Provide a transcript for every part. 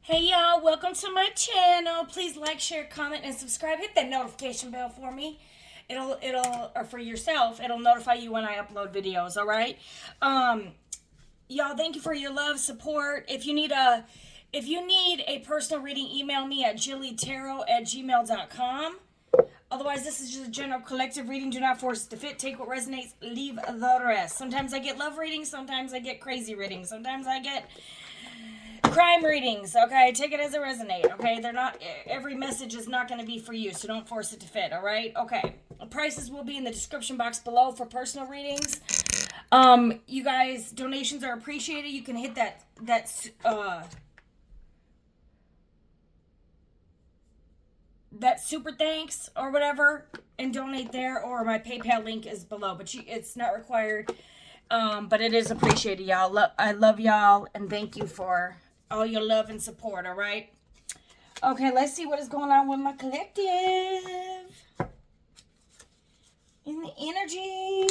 Hey y'all, welcome to my channel. Please like, share, comment, and subscribe. Hit that notification bell for me. Or for yourself, it'll notify you when I upload videos, alright? Y'all, thank you for your love, support. If you need a personal reading, email me at jillytarot@gmail.com. Otherwise, this is just a general collective reading. Do not force it to fit. Take what resonates, leave the rest. Sometimes I get love readings, sometimes I get crazy readings, sometimes I get crime readings. Okay, take it as a resonate. Okay, they're not, every message is not going to be for you, so don't force it to fit. All right, okay, prices will be in the description box below for personal readings. You guys, donations are appreciated. You can hit that super thanks or whatever and donate there, or my PayPal link is below, but it's not required. But it is appreciated, y'all. I love y'all, and thank you for all your love and support, all right? Okay, let's see what is going on with my collective. In the energy.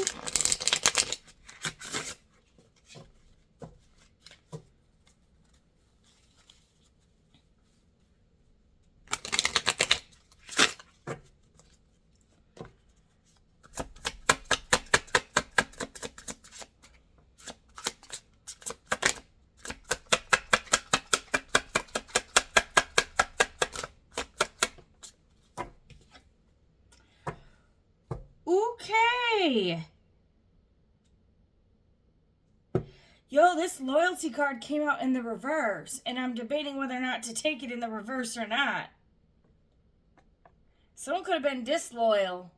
Okay. Yo, this loyalty card came out in the reverse, and I'm debating whether or not to take it in the reverse or not. Someone could have been disloyal.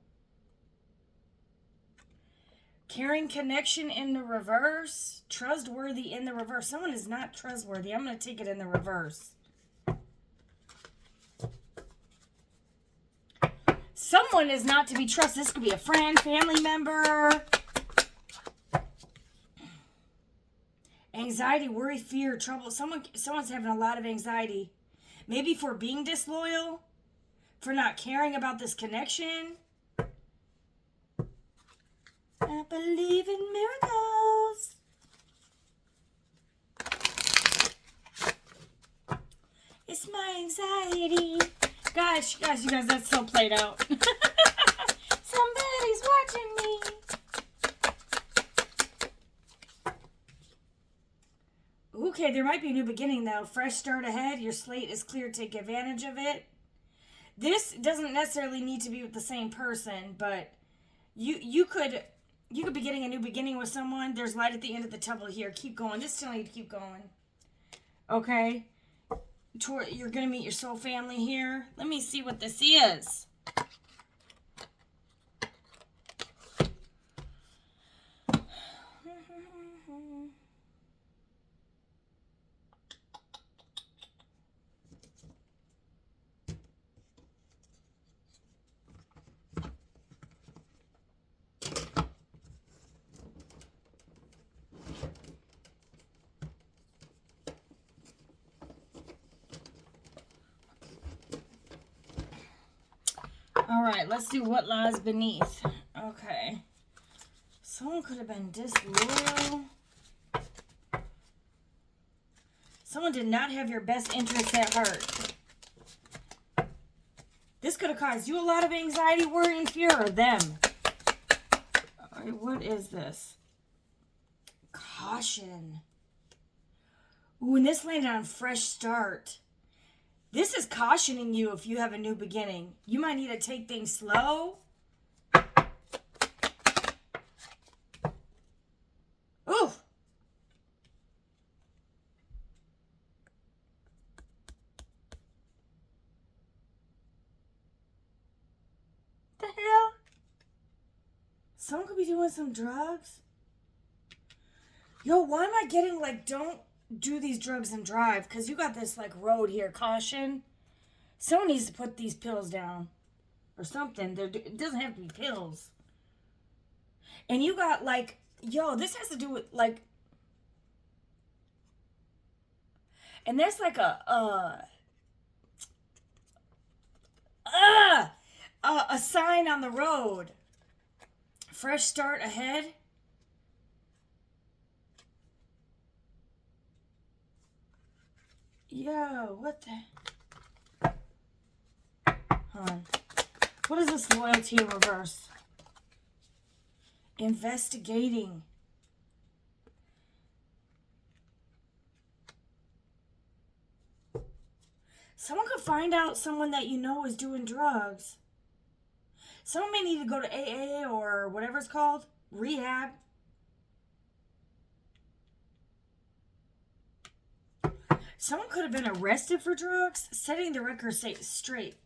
Caring connection in the reverse. Trustworthy in the reverse. Someone is not trustworthy. I'm going to take it in the reverse. Someone is not to be trusted. This could be a friend, family member. Anxiety, worry, fear, trouble. Someone's having a lot of anxiety. Maybe for being disloyal. For not caring about this connection. I believe in miracles. It's my anxiety. Guys, you guys, that's so played out. Somebody's watching me. Okay, there might be a new beginning, though. Fresh start ahead. Your slate is clear. Take advantage of it. This doesn't necessarily need to be with the same person, but you could be getting a new beginning with someone. There's light at the end of the tunnel here. Keep going. This still need to keep going. Okay? You're going to meet your soul family here. Let me see what this is. All right, let's do what lies beneath. Okay. Someone could have been disloyal. Someone did not have your best interests at heart. This could have caused you a lot of anxiety, worry, and fear, or them. All right, what is this? Caution. Ooh, and this landed on fresh start. This is cautioning you if you have a new beginning. You might need to take things slow. Ooh. The hell? Someone could be doing some drugs. Yo, why am I getting like, don't do these drugs and drive? Because you got this like road here, caution. Someone needs to put these pills down or something. It doesn't have to be pills. And you got like, yo, this has to do with like, and there's like a sign on the road. Fresh start ahead. Yo, what the? Hold on. What is this loyalty in reverse? Investigating. Someone could find out someone that you know is doing drugs. Someone may need to go to AA or whatever it's called. Rehab. Someone could have been arrested for drugs. Setting the record straight.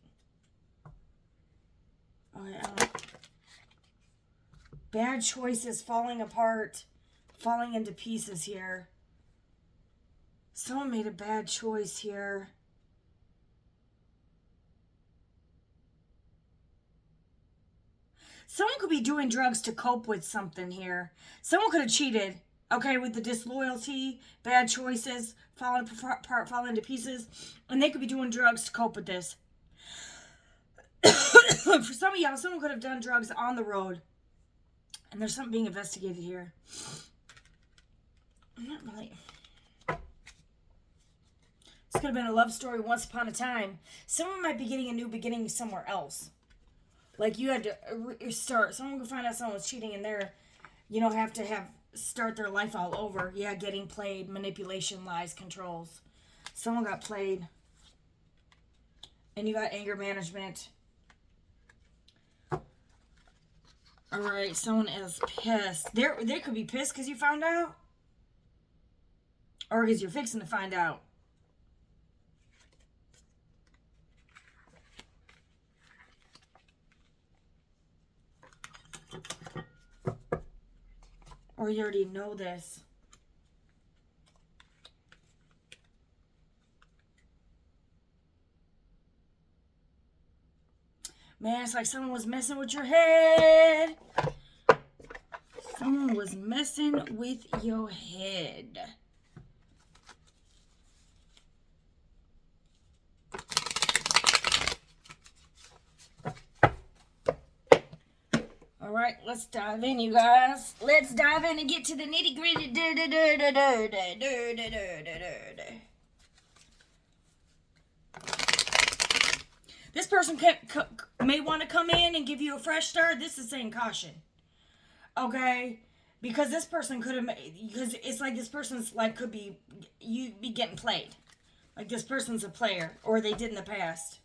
Oh, yeah. Bad choices, falling apart, falling into pieces here. Someone made a bad choice here. Someone could be doing drugs to cope with something here. Someone could have cheated, okay, with the disloyalty, bad choices, falling apart, falling into pieces, and they could be doing drugs to cope with this. For some of y'all, someone could have done drugs on the road. And there's something being investigated here. I'm not really... This could have been a love story once upon a time. Someone might be getting a new beginning somewhere else. Like you had to start. Someone could find out someone was cheating and they're, have to start their life all over. Yeah, getting played, manipulation, lies, controls. Someone got played. And you got anger management. Alright, someone is pissed. They could be pissed because you found out. Or because you're fixing to find out. Or you already know this. Man, it's like someone was messing with your head. Someone was messing with your head. All right, let's dive in, you guys. Let's dive in and get to the nitty gritty. This person may want to come in and give you a fresh start. This is saying caution. Okay? Because this person could have... Because it's like this person's life could be... You be getting played. Like this person's a player. Or they did in the past.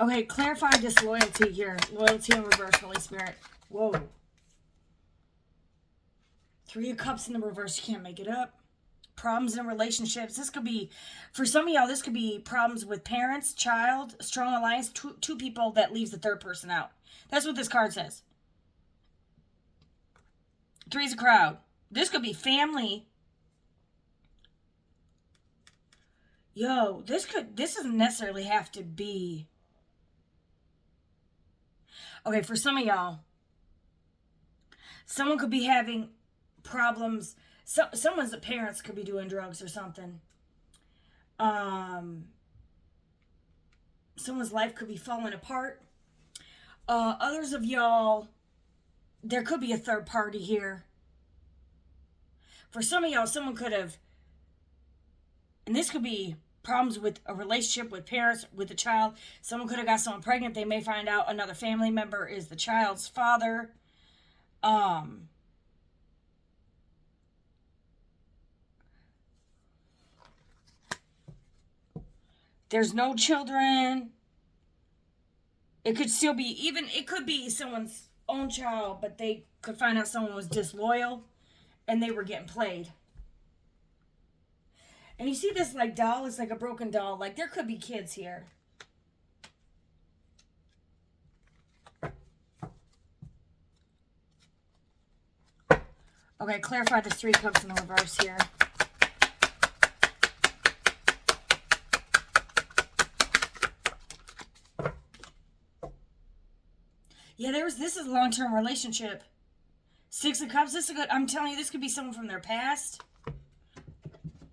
Okay, clarify disloyalty here. Loyalty in reverse, Holy Spirit. Whoa. 3 of Cups in the reverse. You can't make it up. Problems in relationships. This could be, for some of y'all, this could be problems with parents, child, strong alliance, two people that leaves the third person out. That's what this card says. 3's a crowd. This could be family. Yo, this doesn't necessarily have to be. Okay, for some of y'all, someone could be having problems. Someone's parents could be doing drugs or something. Someone's life could be falling apart. Others of y'all, there could be a third party here. For some of y'all, someone could have, and this could be problems with a relationship with parents, with a child. Someone could have got someone pregnant. They may find out another family member is the child's father. There's no children. It could still be, it could be someone's own child, but they could find out someone was disloyal and they were getting played. And you see this like doll, it's like a broken doll. Like there could be kids here. Okay, clarify the 3 Cups in the reverse here. Yeah, this is a long-term relationship. 6 of Cups, this is good. I'm telling you, this could be someone from their past.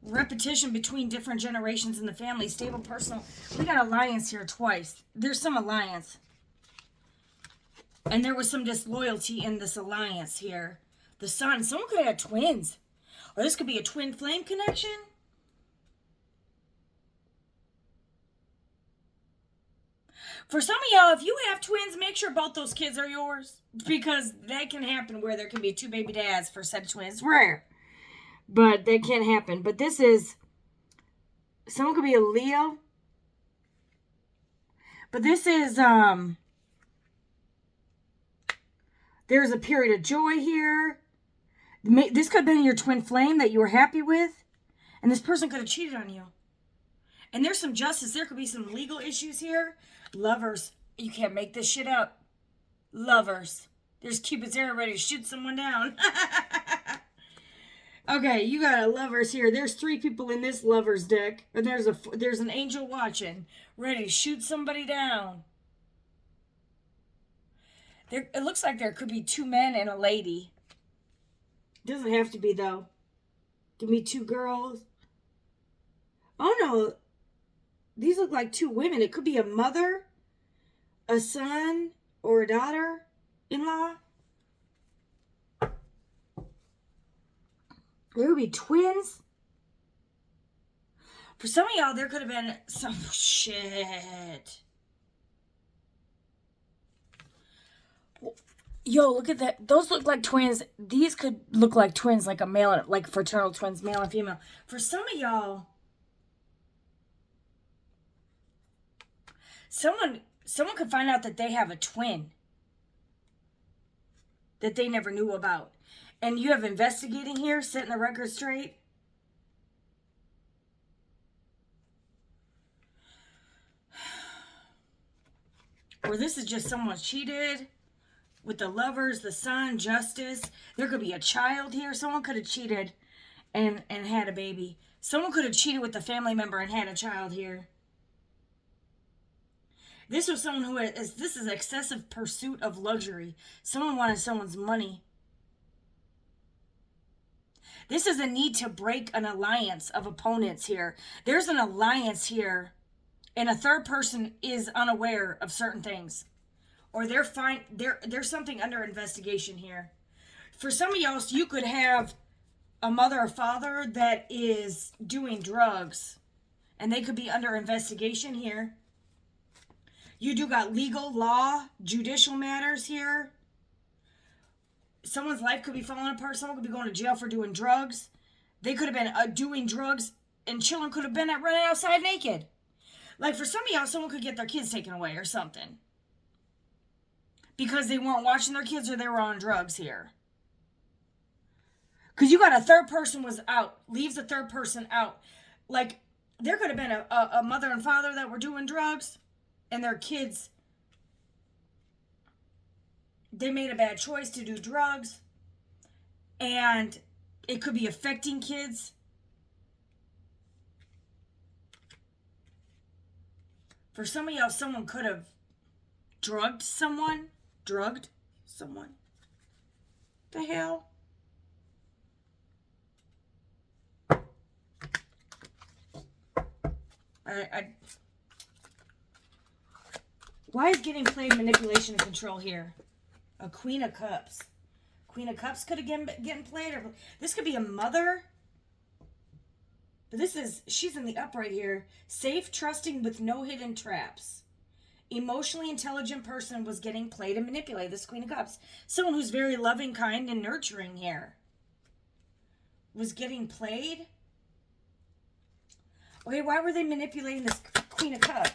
Repetition between different generations in the family. Stable personal. We got alliance here twice. There's some alliance. And there was some disloyalty in this alliance here. The Sun. Someone could have had twins. Or this could be a twin flame connection. For some of y'all, if you have twins, make sure both those kids are yours. Because that can happen where there can be 2 baby dads for said twins. It's rare. But that can happen. But this is, someone could be a Leo. But this is, there's a period of joy here. This could have been your twin flame that you were happy with. And this person could have cheated on you. And there's some justice. There could be some legal issues here. Lovers. You can't make this shit up. Lovers. There's Cupid's arrow ready to shoot someone down. Okay, you got a lovers here. There's 3 people in this lovers deck. And there's an angel watching. Ready to shoot somebody down. It looks like there could be 2 men and a lady. Doesn't have to be, though. Give me 2 girls. Oh, no. These look like 2 women. It could be a mother, a son, or a daughter-in-law. There would be twins. For some of y'all, there could have been some shit. Yo, look at that. Those look like twins. These could look like twins, like a male, like fraternal twins, male and female. For some of y'all, someone could find out that they have a twin that they never knew about. And you have investigating here, setting the record straight. Or this is just someone cheated with the lovers, the son, justice. There could be a child here. Someone could have cheated and had a baby. Someone could have cheated with a family member and had a child here. This was someone who this is excessive pursuit of luxury. Someone wanted someone's money. This is a need to break an alliance of opponents here. There's an alliance here, and a third person is unaware of certain things. Or there's something under investigation here. For some of y'all, you could have a mother or father that is doing drugs, and they could be under investigation here. You do got legal, law, judicial matters here. Someone's life could be falling apart. Someone could be going to jail for doing drugs. They could have been doing drugs, and children could have been running outside naked. Like for some of y'all, someone could get their kids taken away or something. Because they weren't watching their kids or they were on drugs here. Because you got a third person was out. Leaves a third person out. Like there could have been a mother and father that were doing drugs. And their kids, they made a bad choice to do drugs. And it could be affecting kids. For some of y'all, someone could have drugged someone. The hell? Why is getting played manipulation and control here? A Queen of Cups. Queen of Cups could have getting played. Or this could be a mother. But she's in the upright here. Safe, trusting with no hidden traps. Emotionally intelligent person was getting played and manipulated. This Queen of Cups. Someone who's very loving, kind, and nurturing here. Was getting played. Okay, why were they manipulating this Queen of Cups?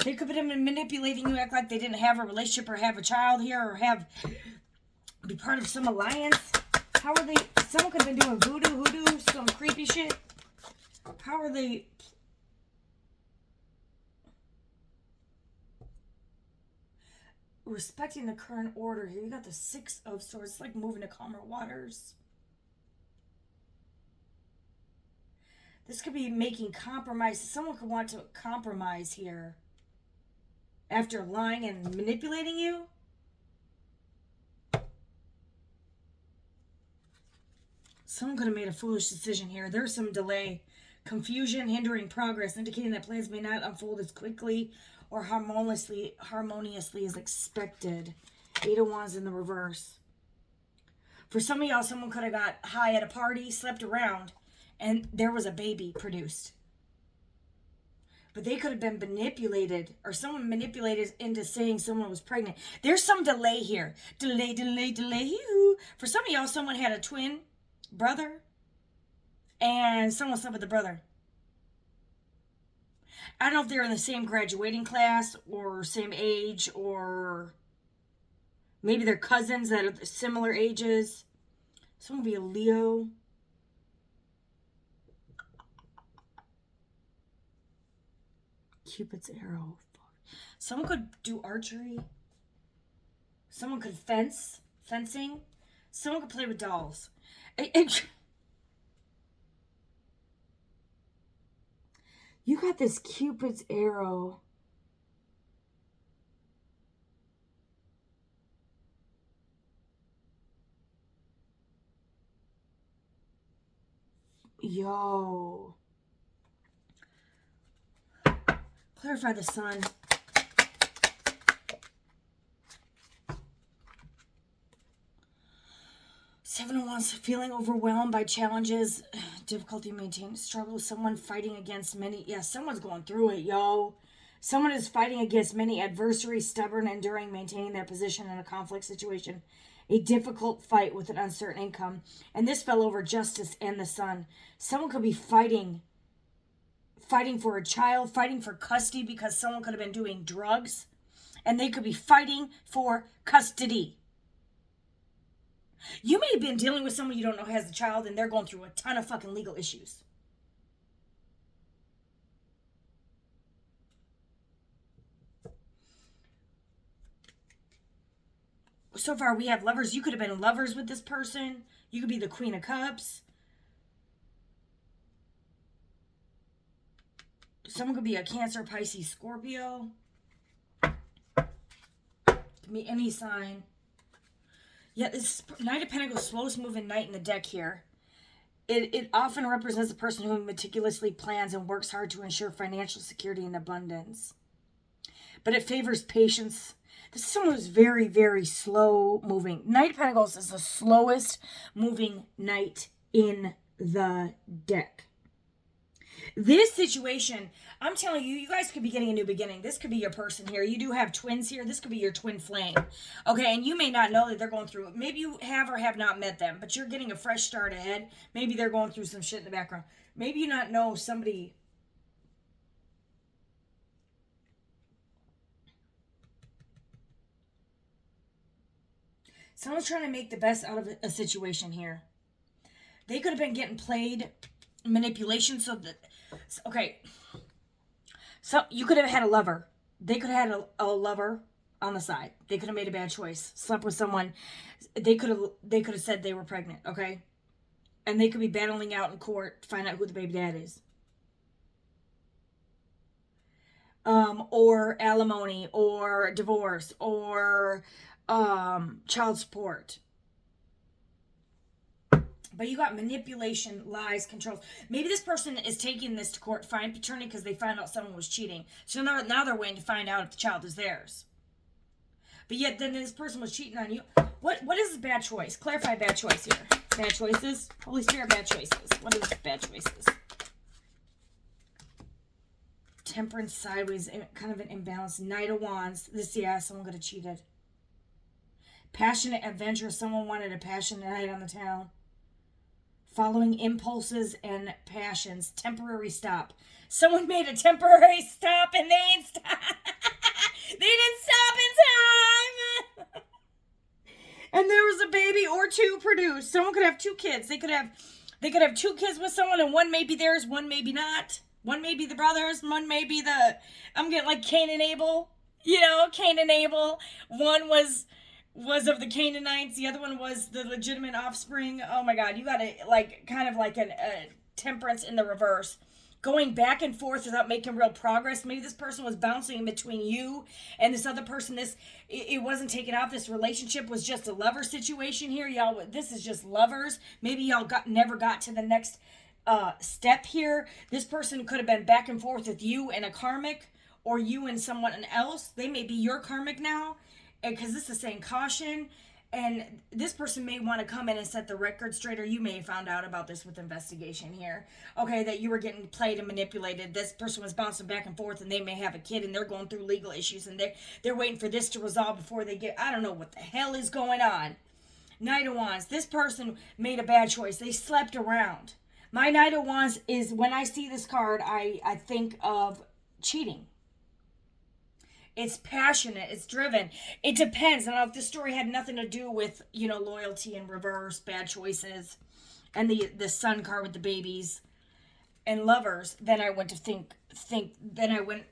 They could have been manipulating you, act like they didn't have a relationship or have a child here or be part of some alliance. How are they? Someone could have been doing hoodoo, some creepy shit. How are they? Respecting the current order here. You got the 6 of Swords. It's like moving to calmer waters. This could be making compromises. Someone could want to compromise here. After lying and manipulating you? Someone could have made a foolish decision here. There's some delay. Confusion, hindering progress, indicating that plans may not unfold as quickly or harmoniously as expected. 8 of Wands in the reverse. For some of y'all, someone could have got high at a party, slept around, and there was a baby produced. But they could have been manipulated, or someone manipulated into saying someone was pregnant. There's some delay here. Delay. For some of y'all, someone had a twin brother, and someone slept with the brother. I don't know if they're in the same graduating class, or same age, or maybe they're cousins that are similar ages. Someone would be a Leo. Cupid's arrow. Someone could do archery. Someone could fencing. Someone could play with dolls. You got this Cupid's arrow. Yo. Clarify the sun. Seven of Wands, feeling overwhelmed by challenges, difficulty maintaining, struggle, someone fighting against many. Yeah, someone's going through it, yo. Someone is fighting against many adversaries, stubborn, enduring, maintaining their position in a conflict situation. A difficult fight with an uncertain income. And this fell over justice and the sun. Someone could be fighting for a child, fighting for custody because someone could have been doing drugs. And they could be fighting for custody. You may have been dealing with someone you don't know has a child and they're going through a ton of fucking legal issues. So far we have lovers. You could have been lovers with this person. You could be the Queen of Cups. Someone could be a Cancer, Pisces, Scorpio. Could be any sign. Yeah, this Knight of Pentacles, slowest moving knight in the deck here. It often represents a person who meticulously plans and works hard to ensure financial security and abundance. But it favors patience. This is someone who's very, very slow moving. Knight of Pentacles is the slowest moving knight in the deck. This situation, I'm telling you, you guys could be getting a new beginning. This could be your person here. You do have twins here. This could be your twin flame. Okay, and you may not know that they're going through it. Maybe you have or have not met them, but you're getting a fresh start ahead. Maybe they're going through some shit in the background. Maybe you not know somebody. Someone's trying to make the best out of a situation here. They could have been getting played, manipulation, so that, okay, so you could have had a lover. They could have had a lover on the side. They could have made a bad choice, slept with someone. They could have said they were pregnant, okay? And they could be battling out in court to find out who the baby dad is. Or alimony, or divorce, or child support. But you got manipulation, lies, control. Maybe this person is taking this to court, fine paternity, because they found out someone was cheating. So now they're waiting to find out if the child is theirs. But yet then this person was cheating on you. What is bad choice? Clarify bad choice here. Bad choices. Holy Spirit, bad choices. What is bad choices? Temperance, sideways, kind of an imbalance. Knight of Wands. This, yeah, someone could have cheated. Passionate adventure. Someone wanted a passionate night on the town. Following impulses and passions. Temporary stop. Someone made a temporary stop and they ain't stop. They didn't stop in time. And there was a baby or two produced. Someone could have two kids. They could have two kids with someone, and one may be theirs, one may be not. One may be the brothers, one may be I'm getting like Cain and Abel. You know, Cain and Abel. One was of the Canaanites. The other one was the legitimate offspring. Oh my God, you got to kind of like a temperance in the reverse. Going back and forth without making real progress. Maybe this person was bouncing in between you and this other person. It wasn't taken off. This relationship was just a lover situation here. Y'all, this is just lovers. Maybe y'all never got to the next step here. This person could have been back and forth with you and a karmic, or you and someone else. They may be your karmic now. Because this is saying caution, And this person may want to come in and set the record straight, or you may have found out about this with investigation here. Okay, that you were getting played and manipulated. This person was bouncing back and forth, and they may have a kid, and they're going through legal issues, and they're waiting for this to resolve before they get. I don't know what the hell is going on. Knight of Wands. This person made a bad choice. They slept around. My Knight of Wands is, when I see this card, I think of cheating. It's passionate. It's driven. It depends. I don't know if this story had nothing to do with, loyalty in reverse, bad choices, and the sun card with the babies and lovers. Then I went to think. Then I went.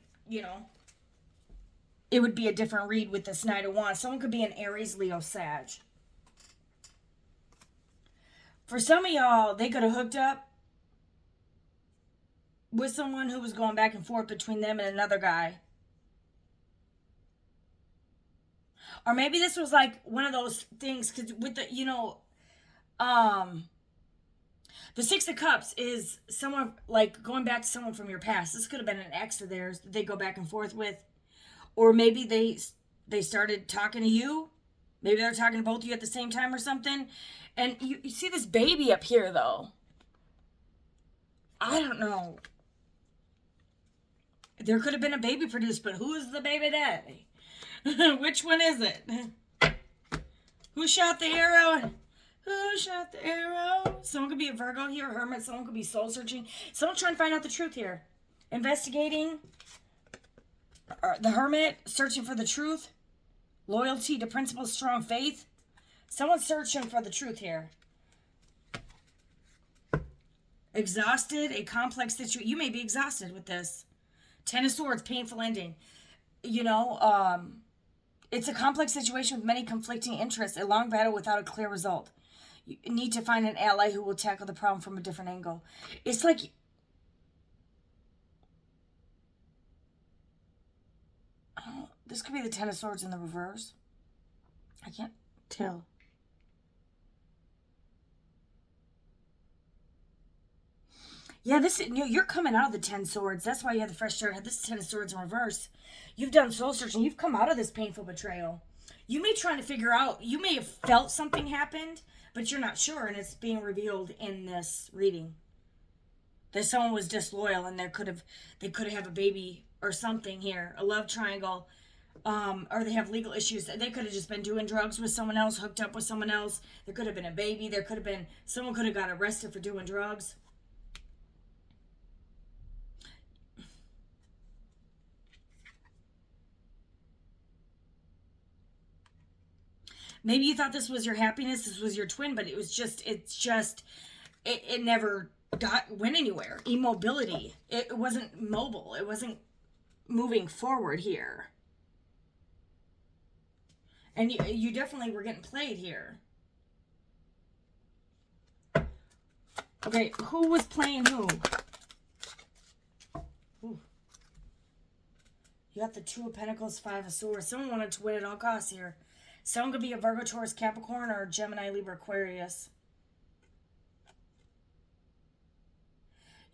It would be a different read with this Knight of Wands. Someone could be an Aries, Leo, Sag. For some of y'all, they could have hooked up with someone who was going back and forth between them and another guy. Or maybe this was like one of those things, because with the, the Six of Cups is someone, like, going back to someone from your past. This could have been an ex of theirs that they go back and forth with. Or maybe they started talking to you. Maybe they're talking to both of you at the same time or something. And you see this baby up here, though. I don't know. There could have been a baby produced, but who is the baby daddy? Which one is it? Who shot the arrow? Who shot the arrow? Someone could be a Virgo here, a hermit. Someone could be soul searching. Someone trying to find out the truth here. Investigating. The hermit, searching for the truth. Loyalty to principles, strong faith. Someone's searching for the truth here. Exhausted, a complex situation. You may be exhausted with this. Ten of Swords, painful ending. It's a complex situation with many conflicting interests, a long battle without a clear result. You need to find an ally who will tackle the problem from a different angle. It's like, this could be the Ten of Swords in the reverse. I can't tell. Yeah, you're coming out of the 10 swords. That's why you had the fresh start. This is 10 of swords in reverse. You've done soul searching. You've come out of this painful betrayal. You may try to figure out, you may have felt something happened, but you're not sure, and it's being revealed in this reading. That someone was disloyal, and they could have a baby or something here. A love triangle. Or they have legal issues. They could have just been doing drugs with someone else, hooked up with someone else. There could have been a baby. Someone could have got arrested for doing drugs. Maybe you thought this was your happiness, this was your twin, but it never went anywhere. Immobility. It wasn't mobile. It wasn't moving forward here. And you definitely were getting played here. Okay, who was playing who? Ooh. You got the Two of Pentacles, Five of Swords. Someone wanted to win at all costs here. Someone could be a Virgo, Taurus, Capricorn, or Gemini, Libra, Aquarius.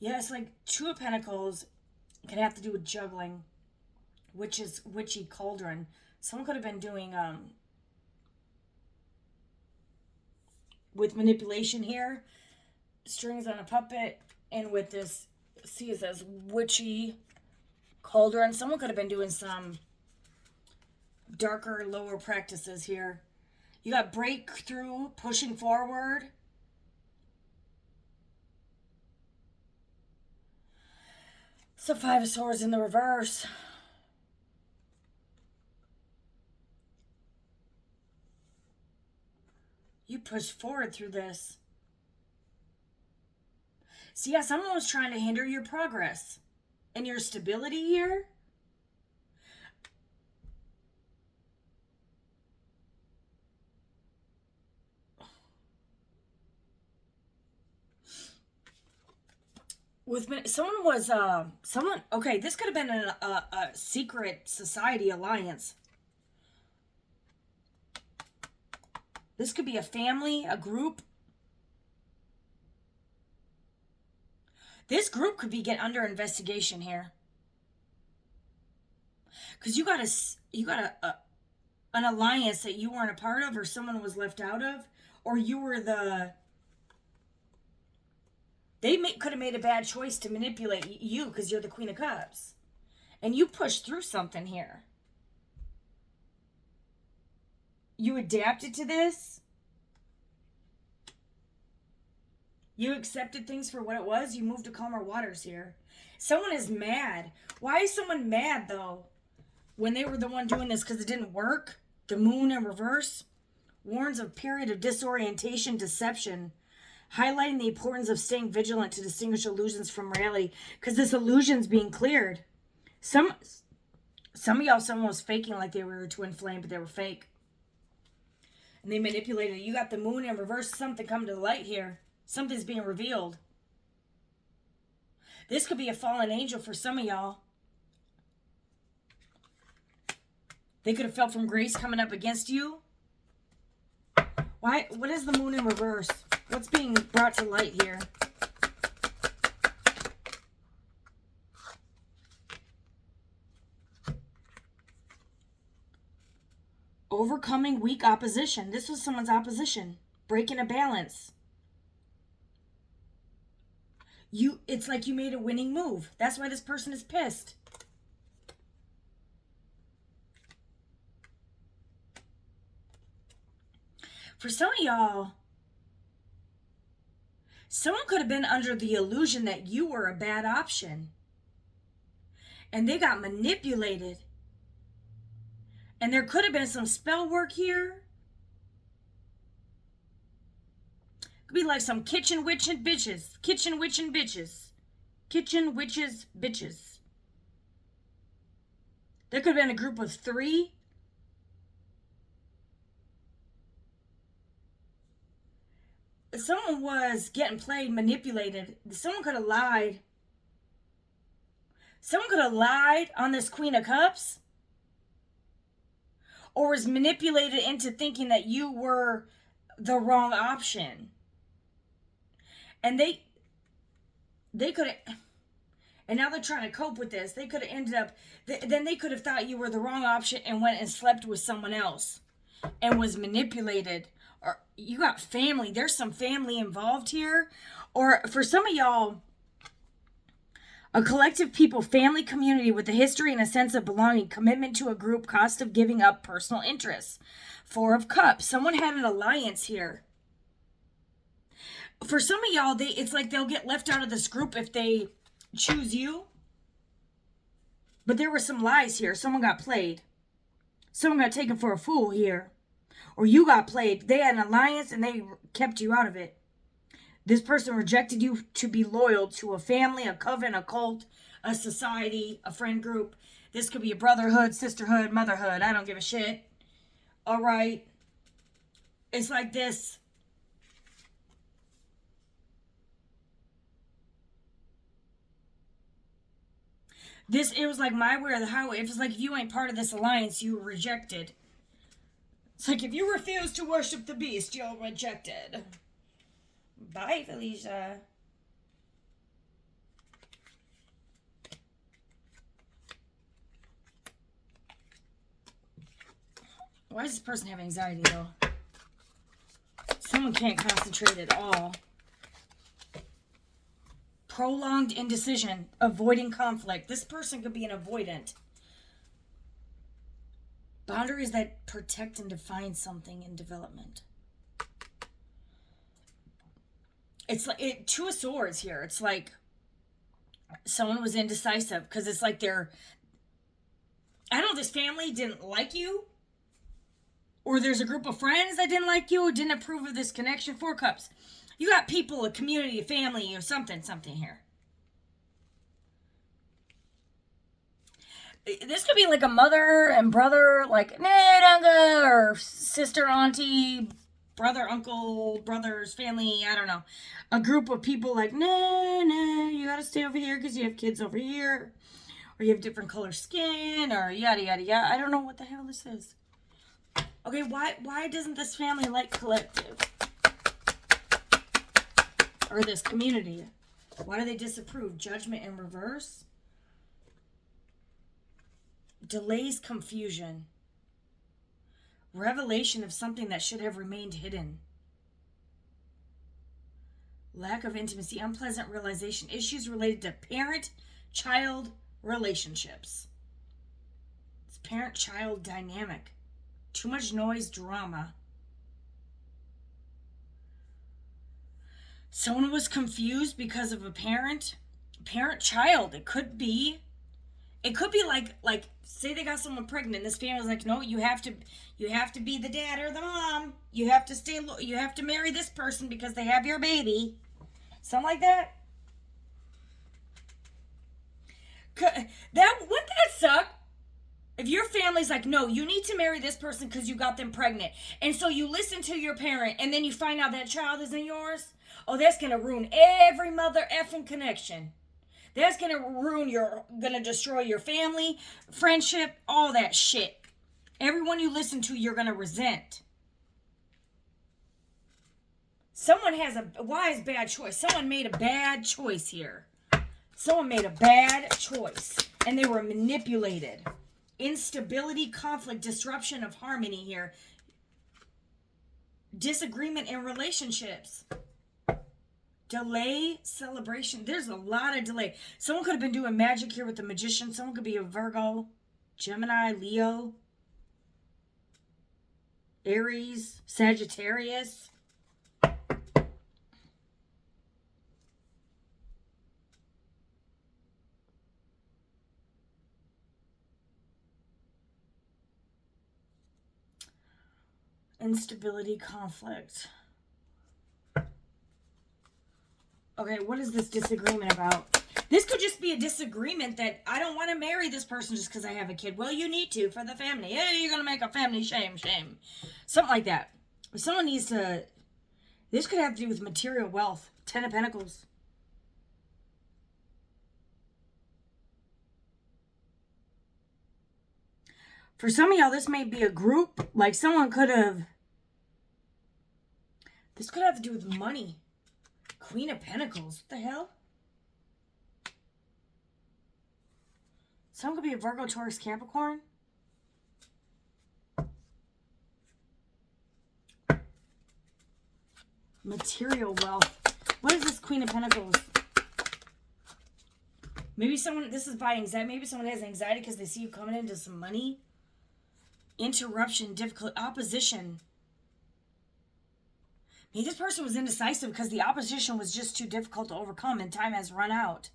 Yeah, it's like Two of Pentacles can have to do with juggling, which is witchy cauldron. Someone could have been doing with manipulation here, strings on a puppet, and with this, see, it says witchy cauldron. Someone could have been doing some darker, lower practices here. You got breakthrough, pushing forward. So Five of Swords in the reverse. You push forward through this. See, yeah, someone was trying to hinder your progress and your stability here. Okay, this could have been a secret society alliance. This could be a family, a group. This group could be under investigation here. Because you got an alliance that you weren't a part of, or someone was left out of, or you were could have made a bad choice to manipulate you because you're the Queen of Cups. And you pushed through something here. You adapted to this. You accepted things for what it was. You moved to calmer waters here. Someone is mad. Why is someone mad, though? When they were the one doing this because it didn't work? The moon in reverse warns of a period of disorientation, deception, highlighting the importance of staying vigilant to distinguish illusions from reality, because this illusion's being cleared. Some of y'all, someone was faking like they were a twin flame, but they were fake. And they manipulated it. You got the moon in reverse, something coming to the light here. Something's being revealed. This could be a fallen angel for some of y'all. They could have felt from grace coming up against you. Why? What is the moon in reverse? What's being brought to light here? Overcoming weak opposition. This was someone's opposition. Breaking a balance. It's like you made a winning move. That's why this person is pissed. For some of y'all, someone could have been under the illusion that you were a bad option. And they got manipulated. And there could have been some spell work here. Could be like some kitchen witch and bitches. Kitchen witch and bitches. Kitchen witches bitches. There could have been a group of 3. Someone was getting played, manipulated. Someone could have lied. Someone could have lied on this Queen of Cups. Or was manipulated into thinking that you were the wrong option. And they could have, and now they're trying to cope with this. They could have ended up, then they could have thought you were the wrong option and went and slept with someone else and was manipulated. Or you got family. There's some family involved here. Or for some of y'all, a collective people, family, community with a history and a sense of belonging, commitment to a group, cost of giving up personal interests. 4 of Cups. Someone had an alliance here. For some of y'all, it's like they'll get left out of this group if they choose you. But there were some lies here. Someone got played. Someone got taken for a fool here. Or you got played. They had an alliance and they kept you out of it. This person rejected you to be loyal to a family, a coven, a cult, a society, a friend group. This could be a brotherhood, sisterhood, motherhood. I don't give a shit. All right. It's like this. It was like my way or the highway. It was like if you ain't part of this alliance, you were rejected. It's like if you refuse to worship the beast, you're rejected. Bye, Felicia. Why does this person have anxiety, though? Someone can't concentrate at all. Prolonged indecision, avoiding conflict. This person could be an avoidant. Boundaries that protect and define something in development. It's like 2 of Swords here. It's like someone was indecisive because it's like I don't know, this family didn't like you. Or there's a group of friends that didn't like you or didn't approve of this connection. 4 Cups. You got people, a community, a family, something here. This could be like a mother and brother, like, nah, don't go, or sister, auntie, brother, uncle, brothers, family, I don't know. A group of people like, nah, you gotta stay over here because you have kids over here. Or you have different color skin, or yada, yada, yada. I don't know what the hell this is. Okay, why doesn't this family like collective? Or this community? Why do they disapprove? Judgment in reverse? Delays, confusion. Revelation of something that should have remained hidden. Lack of intimacy, unpleasant realization, issues related to parent-child relationships. It's parent-child dynamic. Too much noise, drama. Someone was confused because of a parent-child. It could be like say they got someone pregnant. This family's like, no, you have to be the dad or the mom. You have to marry this person because they have your baby. Something like that. Wouldn't that suck? If your family's like, no, you need to marry this person because you got them pregnant. And so you listen to your parent and then you find out that child isn't yours. Oh, that's going to ruin every mother effing connection. That's going to destroy your family, friendship, all that shit. Everyone you listen to, you're going to resent. Someone has a wise bad choice. Someone made a bad choice here. Someone made a bad choice. And they were manipulated. Instability, conflict, disruption of harmony here. Disagreement in relationships. Delay, celebration. There's a lot of delay. Someone could have been doing magic here with the magician. Someone could be a Virgo, Gemini, Leo, Aries, Sagittarius. Instability, conflict. Okay, what is this disagreement about? This could just be a disagreement that I don't want to marry this person just because I have a kid. Well, you need to for the family. Hey, you're going to make a family shame. Something like that. Someone needs to... This could have to do with material wealth. 10 of Pentacles. For some of y'all, this may be a group. Like someone could have... This could have to do with money. Queen of Pentacles. What the hell? Someone could be a Virgo, Taurus, Capricorn. Material wealth. What is this Queen of Pentacles? Maybe someone... This is by anxiety. Maybe someone has anxiety because they see you coming into some money. Interruption, difficult, opposition. Maybe this person was indecisive because the opposition was just too difficult to overcome and time has run out.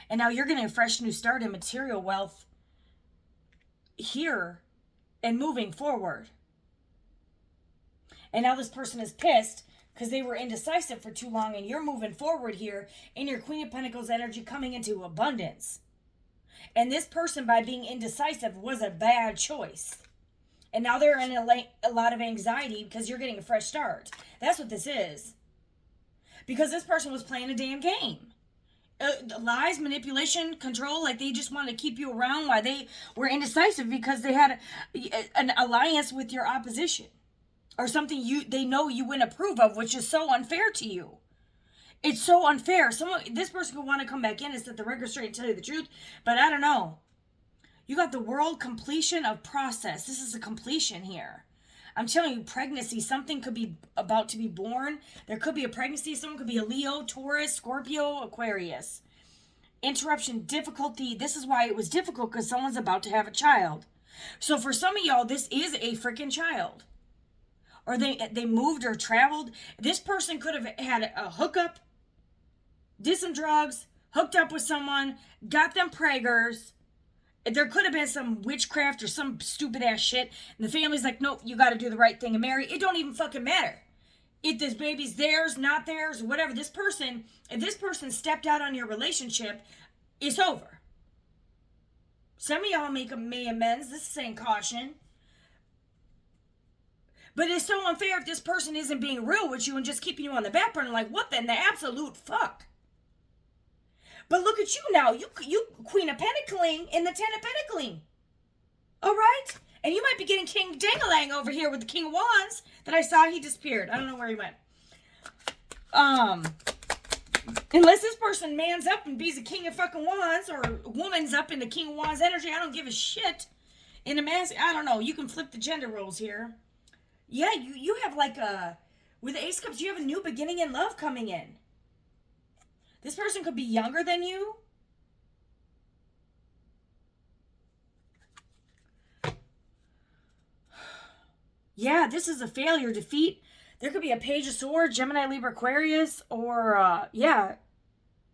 And now you're getting a fresh new start in material wealth here and moving forward. And now this person is pissed because they were indecisive for too long and you're moving forward here in your Queen of Pentacles energy coming into abundance. And this person, by being indecisive, was a bad choice. And now they're in a lot of anxiety because you're getting a fresh start. That's what this is. Because this person was playing a damn game. Lies, manipulation, control, like they just wanted to keep you around while they were indecisive because they had an alliance with your opposition. Or something they know you wouldn't approve of, which is so unfair to you. It's so unfair. This person could want to come back in and set the record straight and tell you the truth, but I don't know. You got the world completion of process. This is a completion here. I'm telling you, pregnancy, something could be about to be born. There could be a pregnancy. Someone could be a Leo, Taurus, Scorpio, Aquarius. Interruption, difficulty. This is why it was difficult, because someone's about to have a child. So for some of y'all, this is a freaking child. Or they moved or traveled. This person could have had a hookup, did some drugs, hooked up with someone, got them preggers. There could have been some witchcraft or some stupid ass shit. And the family's like, nope, you got to do the right thing and marry. It don't even fucking matter. If this baby's theirs, not theirs, whatever. If this person stepped out on your relationship, it's over. Some of y'all may amends. This is saying caution. But it's so unfair if this person isn't being real with you and just keeping you on the back burner. Like, what the absolute fuck? But look at you now. You Queen of Pentacling in the 10 of Pentacling. All right? And you might be getting King Dangalang over here with the King of Wands that I saw. He disappeared. I don't know where he went. Unless this person mans up and be's a King of fucking Wands or woman's up in the King of Wands energy, I don't give a shit. In a mass, I don't know. You can flip the gender roles here. Yeah, you have like a, with the Ace of Cups, you have a new beginning in love coming in. This person could be younger than you. Yeah, this is a failure, defeat. There could be a Page of Swords, Gemini, Libra, Aquarius, or, yeah,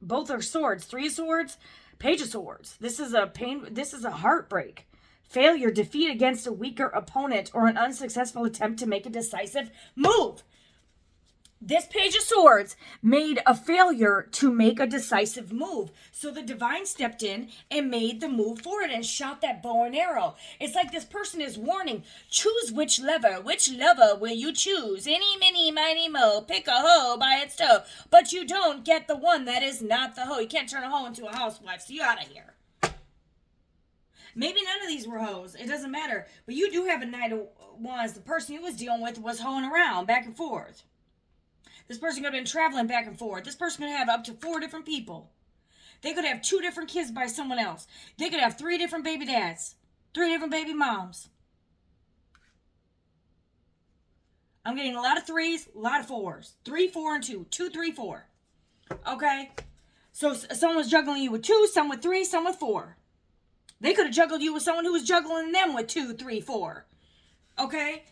both are swords. Three of Swords, Page of Swords. This is a pain. This is a heartbreak. Failure, defeat against a weaker opponent, or an unsuccessful attempt to make a decisive move. This Page of Swords made a failure to make a decisive move. So the divine stepped in and made the move forward and shot that bow and arrow. It's like this person is warning, choose which lever. Which lever will you choose? Any, mini, miny, mo. Pick a hoe by its toe. But you don't get the one that is not the hoe. You can't turn a hoe into a housewife, so you out of here. Maybe none of these were hoes. It doesn't matter. But you do have a Knight of Wands. The person you was dealing with was hoeing around back and forth. This person could have been traveling back and forth. This person could have up to 4 different people. They could have 2 different kids by someone else. They could have 3 different baby dads. 3 different baby moms. I'm getting a lot of 3s, a lot of 4s. 3, 4, and 2. 2, 3, 4. Okay? So someone was juggling you with 2, some with 3, some with 4. They could have juggled you with someone who was juggling them with 2, 3, 4. Okay?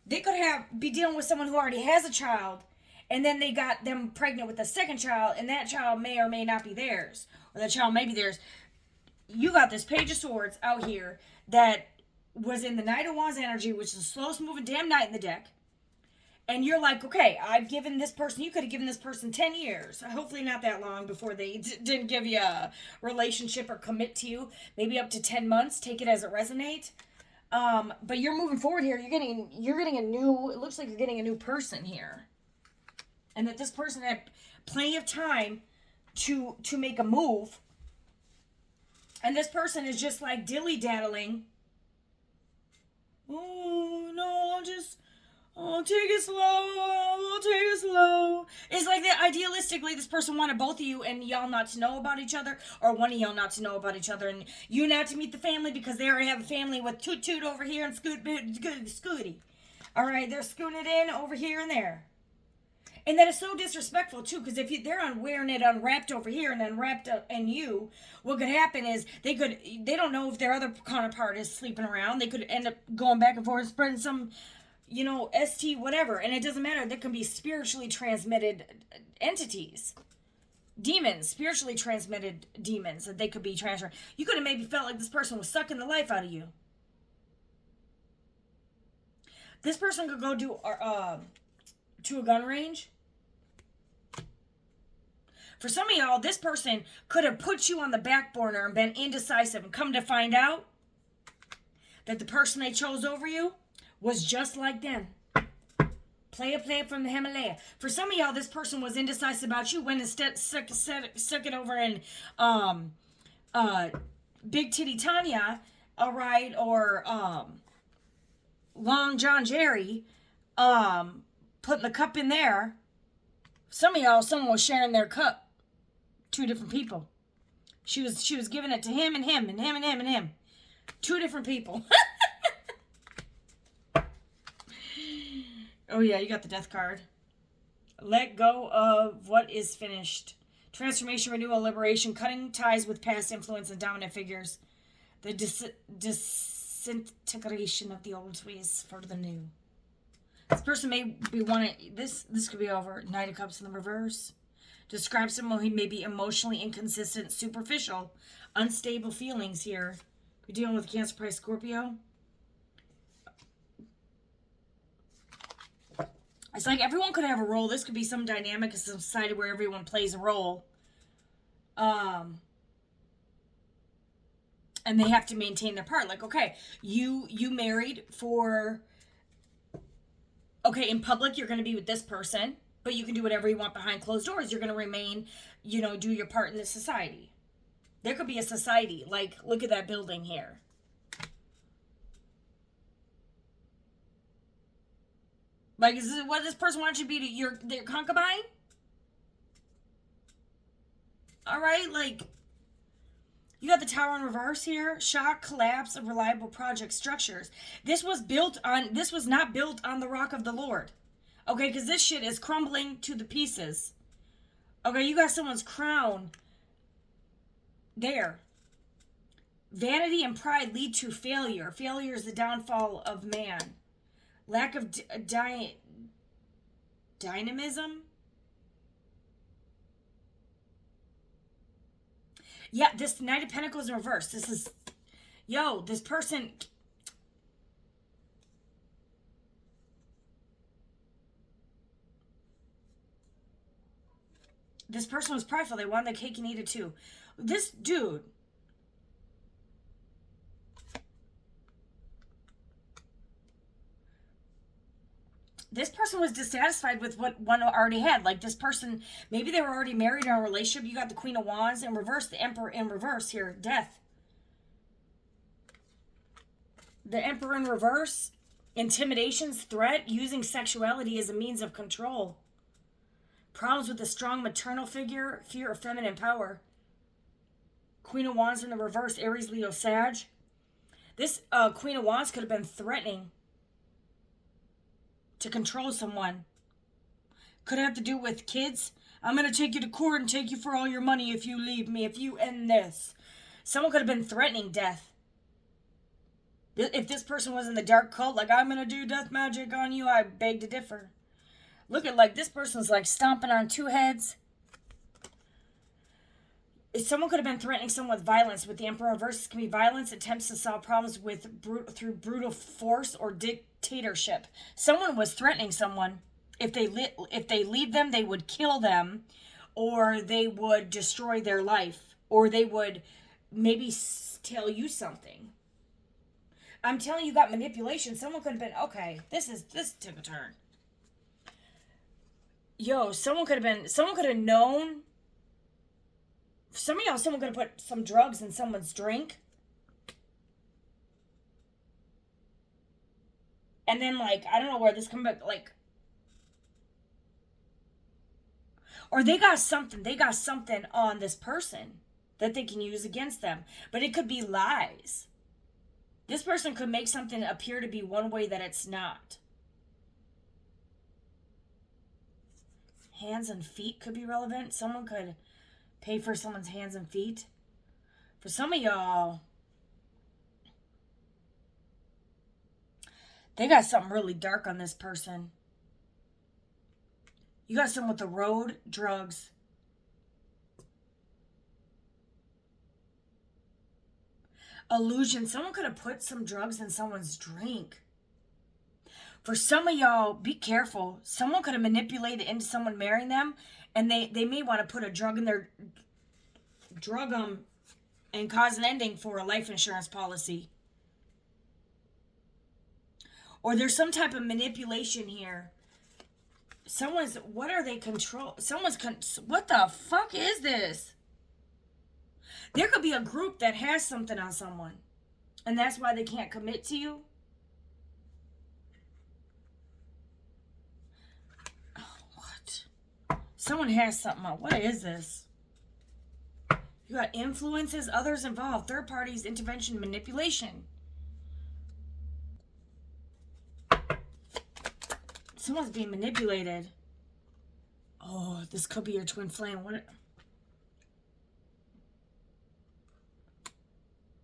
They could be dealing with someone who already has a child, and then they got them pregnant with a second child, and that child may or may not be theirs. Or that child may be theirs. You got this Page of Swords out here that was in the Knight of Wands energy, which is the slowest moving damn knight in the deck. And you're like, okay, I've given this person, you could have given this person 10 years. Hopefully not that long before they didn't give you a relationship or commit to you. Maybe up to 10 months. Take it as it resonates. But you're moving forward here. You're getting a new, it looks like you're getting a new person here. And that this person had plenty of time to make a move. And this person is just like dilly-daddling. Oh, no, I'll take it slow. I'll take it slow. It's like that idealistically, this person wanted both of you and y'all not to know about each other, or one of y'all not to know about each other, and you not to meet the family because they already have a family with toot over here and scooty. All right, they're scooting it in over here and there. And that is so disrespectful, too, because if they're wearing it unwrapped over here and unwrapped in you, what could happen is they don't know if their other counterpart is sleeping around. They could end up going back and forth, spreading some, ST whatever. And it doesn't matter. There can be spiritually transmitted entities. Demons, spiritually transmitted demons that they could be transferred. You could have maybe felt like this person was sucking the life out of you. This person could go to a gun range. For some of y'all, this person could have put you on the back burner and been indecisive, and come to find out that the person they chose over you was just like them. Play from the Himalaya. For some of y'all, this person was indecisive about you, went and stuck it over in Big Titty Tanya, all right, or Long John Jerry, putting the cup in there. Some of y'all, someone was sharing their cup. 2 different people. She was giving it to him and him and him and him and him. 2 different people. Oh yeah, you got the death card. Let go of what is finished. Transformation, renewal, liberation, cutting ties with past influence and dominant figures. The disintegration of the old ways for the new. This person may be wanting, this could be over. Knight of Cups in the reverse. Describes someone who may be emotionally inconsistent, superficial, unstable feelings here. We're dealing with Cancer, Pisces, Scorpio. It's like everyone could have a role. This could be some dynamic of society where everyone plays a role. And they have to maintain their part. Like, okay, you married for... Okay, in public, you're going to be with this person, but you can do whatever you want behind closed doors. You're going to remain, do your part in the society. There could be a society. Like, look at that building here. Like, is this what this person wants you to be to their concubine? All right, like, You got the Tower in reverse here. Shock, collapse of reliable project structures. This was not built on the rock of the Lord. Okay, because this shit is crumbling to the pieces. Okay, you got someone's crown there. Vanity and pride lead to failure. Failure is the downfall of man. Lack of dynamism. Yeah, this Knight of Pentacles in reverse. This is, this person. This person was prideful. They wanted the cake and eat it too. This dude. This person was dissatisfied with what one already had. Like this person, maybe they were already married in a relationship. You got the Queen of Wands in reverse, the Emperor in reverse here, death. The Emperor in reverse, intimidations, threat, using sexuality as a means of control. Problems with a strong maternal figure, fear of feminine power. Queen of Wands in the reverse, Aries, Leo, Sag. This Queen of Wands could have been threatening to control someone. Could have to do with kids. I'm going to take you to court and take you for all your money if you leave me, if you end this. Someone could have been threatening death. If this person was in the dark cult, like, I'm going to do death magic on you, I beg to differ. Look at, like, this person's, like, stomping on two heads. Someone could have been threatening someone with violence. With the Emperor reverse, can be violence, attempts to solve problems through brutal force or dictatorship. Someone was threatening someone. If they leave them, they would kill them, or they would destroy their life, or they would maybe tell you something. I'm telling you, got manipulation. Someone could have been, okay, this took a turn. Someone could have known. Some of y'all, someone could have put some drugs in someone's drink. And then, like, I don't know where this comes back, like. Or they got something on this person that they can use against them. But it could be lies. This person could make something appear to be one way that it's not. Hands and feet could be relevant. Someone could pay for someone's hands and feet. For some of y'all, they got something really dark on this person. You got someone with the road, drugs. Illusion. Someone could have put some drugs in someone's drink. For some of y'all, be careful. Someone could have manipulated into someone marrying them, and they may want to put a drug in their drug them and cause an ending for a life insurance policy. Or there's some type of manipulation here. What are they control? What the fuck is this? There could be a group that has something on someone, and that's why they can't commit to you. Someone has something on. What is this? You got influences, others involved, third parties, intervention, manipulation. Someone's being manipulated. Oh, this could be your twin flame.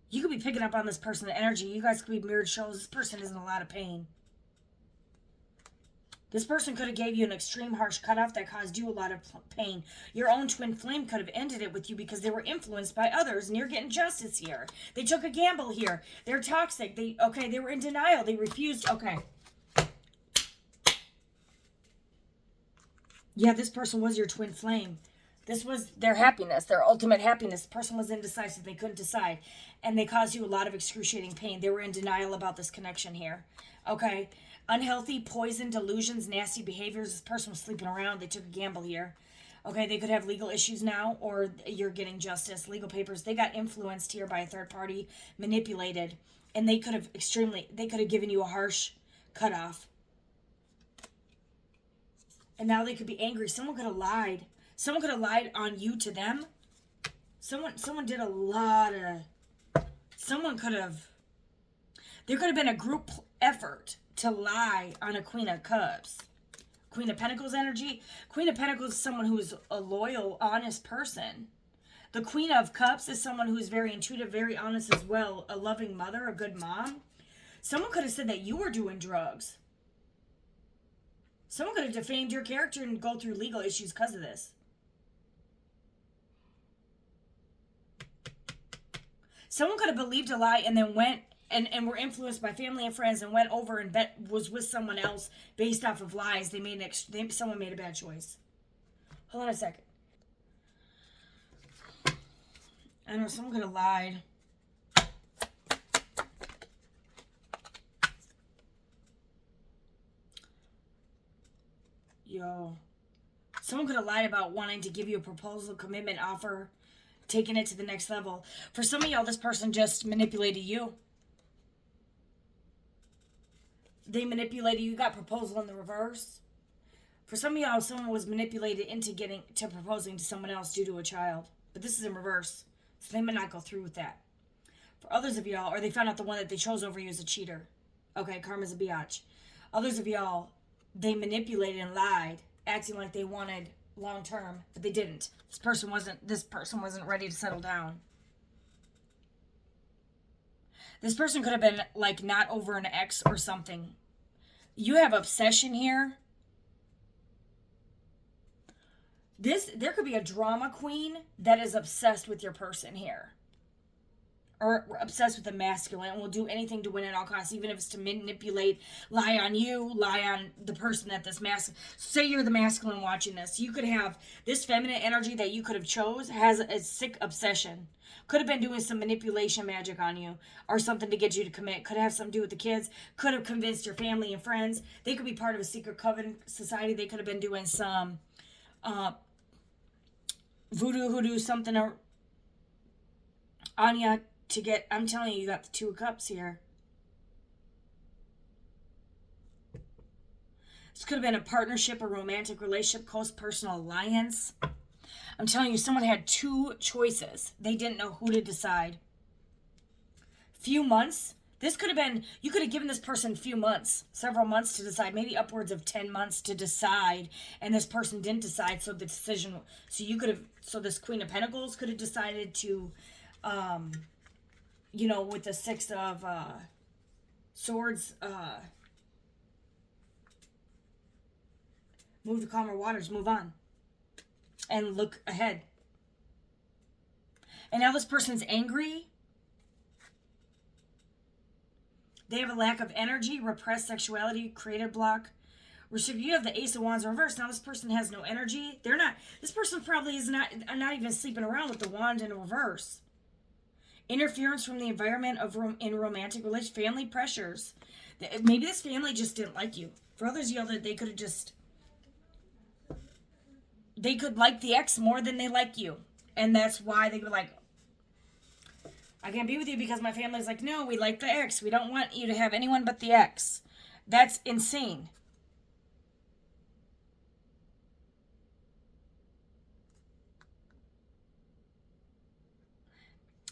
You could be picking up on this person's energy. You guys could be mirrored shows. This person is in a lot of pain. This person could have gave you an extreme harsh cutoff that caused you a lot of pain. Your own twin flame could have ended it with you because they were influenced by others, and you're getting justice here. They took a gamble here. They're toxic. They were in denial. They refused. Okay. Yeah, this person was your twin flame. This was their happiness, their ultimate happiness. The person was indecisive. They couldn't decide. And they caused you a lot of excruciating pain. They were in denial about this connection here. Okay. Unhealthy, poison, delusions, nasty behaviors. This person was sleeping around. They took a gamble here. Okay, they could have legal issues now, or you're getting justice, legal papers. They got influenced here by a third party, manipulated. And they could have given you a harsh cutoff. And now they could be angry. Someone could have lied. Someone could have lied on you to them. Someone did a lot of, there could have been a group effort to lie on a Queen of Cups. Queen of Pentacles energy. Queen of Pentacles is someone who is a loyal, honest person. The Queen of Cups is someone who is very intuitive, very honest as well. A loving mother, a good mom. Someone could have said that you were doing drugs. Someone could have defamed your character and go through legal issues because of this. Someone could have believed a lie and then went and were influenced by family and friends and went over and was with someone else based off of lies. Someone made a bad choice. Hold on a second. I don't know, someone could have lied. Yo. Someone could have lied about wanting to give you a proposal, commitment, offer, taking it to the next level. For some of y'all, this person just manipulated you. They manipulated you. You got proposal in the reverse. For some of y'all, someone was manipulated into proposing to someone else due to a child. But this is in reverse. So they may not go through with that. For others of y'all, or they found out the one that they chose over you is a cheater. Okay, karma's a biatch. Others of y'all, they manipulated and lied, acting like they wanted long term, but they didn't. This person wasn't ready to settle down. This person could have been like not over an ex or something. You have obsession here. There could be a drama queen that is obsessed with your person here. Or obsessed with the masculine and will do anything to win at all costs, even if it's to manipulate, lie on you, lie on the person that this masculine. Say you're the masculine watching this. You could have this feminine energy that you could have chose has a sick obsession. Could have been doing some manipulation magic on you or something to get you to commit. Could have something to do with the kids. Could have convinced your family and friends. They could be part of a secret coven society. They could have been doing some voodoo, hoodoo, something on you to get, I'm telling you, you got the Two of Cups here. This could have been a partnership, a romantic relationship, close personal alliance. I'm telling you, someone had two choices. They didn't know who to decide. Few months. This could have been, you could have given this person few months, several months to decide, maybe upwards of 10 months to decide, and this person didn't decide, so the decision, so this Queen of Pentacles could have decided to, with the Six of Swords, move to calmer waters, move on, and look ahead. And now this person's angry. They have a lack of energy, repressed sexuality, creative block. You have the Ace of Wands reversed. Now this person has no energy. This person probably is not even sleeping around with the wand in reverse. Interference from the environment in romantic relations, family pressures. Maybe this family just didn't like you. For others, they could have just, they could like the ex more than they like you. And that's why they were like, I can't be with you because my family's like, no, we like the ex. We don't want you to have anyone but the ex. That's insane.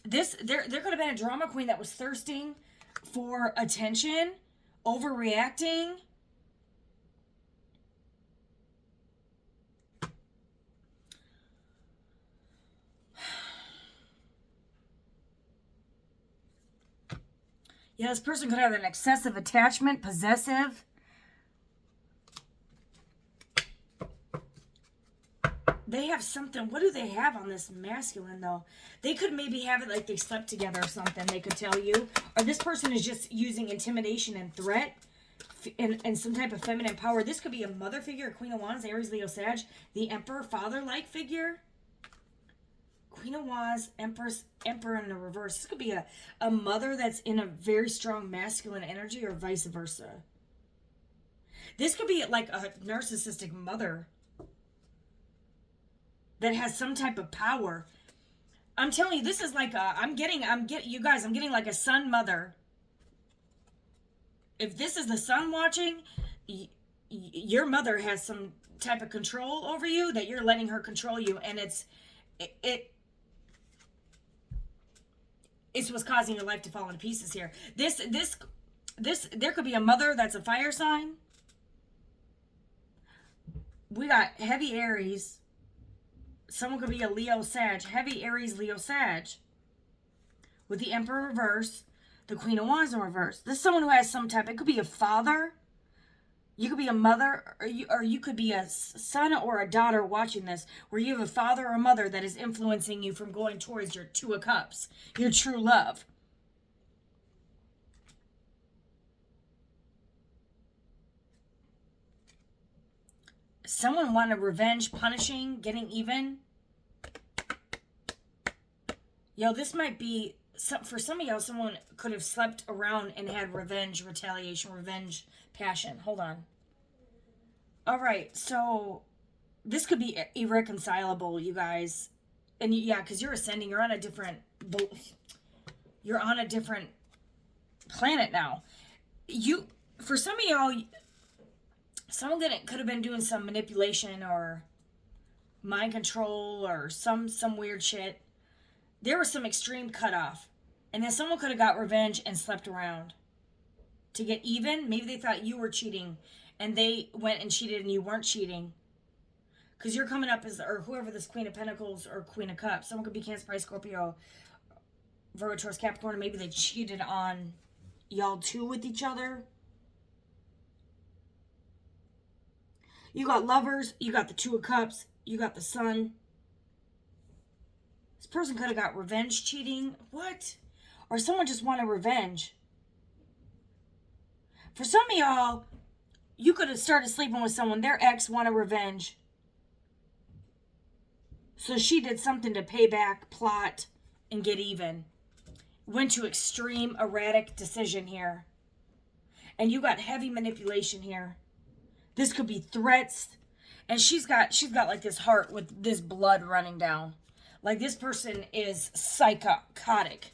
There could have been a drama queen that was thirsting for attention, overreacting. Yeah, this person could have an excessive attachment, possessive. They have something. What do they have on this masculine, though? They could maybe have it like they slept together or something. They could tell you. Or this person is just using intimidation and threat and some type of feminine power. This could be a mother figure, a Queen of Wands, Aries, Leo, Sag. The Emperor, father-like figure. Queen of Wands, Emperor in the reverse. This could be a mother that's in a very strong masculine energy or vice versa. This could be like a narcissistic mother that has some type of power. I'm telling you, this is like I'm getting like a son mother. If this is the son watching, your mother has some type of control over you that you're letting her control you, and It's what's causing your life to fall into pieces here. There could be a mother that's a fire sign. We got heavy Aries. Someone could be a Leo Sag. Heavy Aries, Leo Sag. With the Emperor reverse, the Queen of Wands in reverse. This is someone who has some type. It could be a father. You could be a mother, or you could be a son or a daughter watching this, where you have a father or a mother that is influencing you from going towards your Two of Cups, your true love. Someone wanted revenge, punishing, getting even. Yo, this might be, for some of y'all, someone could have slept around and had revenge, retaliation, revenge, passion. Hold on. All right, so this could be irreconcilable, you guys. And yeah, because you're ascending, you're on a different planet now. For some of y'all, someone could have been doing some manipulation or mind control or some weird shit. There was some extreme cutoff. And then someone could have got revenge and slept around to get even. Maybe they thought you were cheating and they went and cheated and you weren't cheating. Because you're coming up as, or whoever this Queen of Pentacles or Queen of Cups. Someone could be Cancer, Pisces, Scorpio, Virgo, Taurus, Capricorn. And maybe they cheated on y'all too with each other. You got Lovers. You got the Two of Cups. You got the Sun. This person could have got revenge cheating. What? Or someone just wanted revenge. For some of y'all, you could have started sleeping with someone. Their ex wanted revenge. So she did something to pay back, plot, and get even. Went to extreme, erratic decision here. And you got heavy manipulation here. This could be threats. And she's got like this heart with this blood running down. Like this person is psychotic.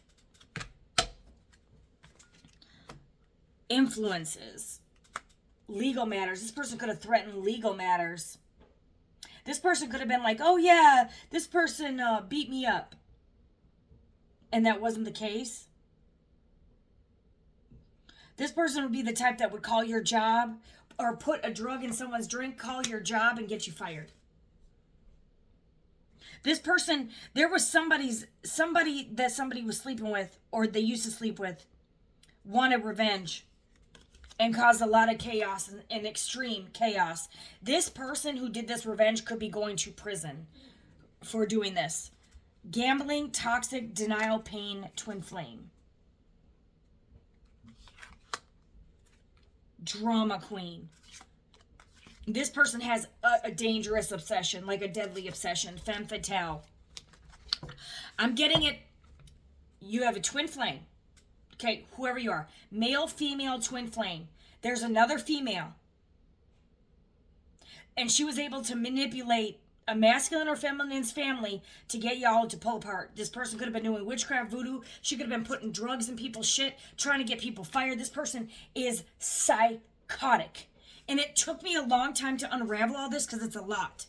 Influences. Legal matters. This person could have threatened legal matters. This person could have been like, oh yeah, this person beat me up. And that wasn't the case. This person would be the type that would call your job or put a drug in someone's drink, call your job, and get you fired. This person, there was somebody that somebody was sleeping with, or they used to sleep with, wanted revenge and caused a lot of chaos and extreme chaos. This person who did this revenge could be going to prison for doing this. Gambling, toxic, denial, pain, twin flame. Drama queen. This person has a dangerous obsession, like a deadly obsession. Femme fatale. I'm getting it. You have a twin flame. Okay, whoever you are. Male, female, twin flame. There's another female. And she was able to manipulate a masculine or feminine's family to get y'all to pull apart. This person could have been doing witchcraft, voodoo. She could have been putting drugs in people's shit, trying to get people fired. This person is psychotic. And it took me a long time to unravel all this because it's a lot.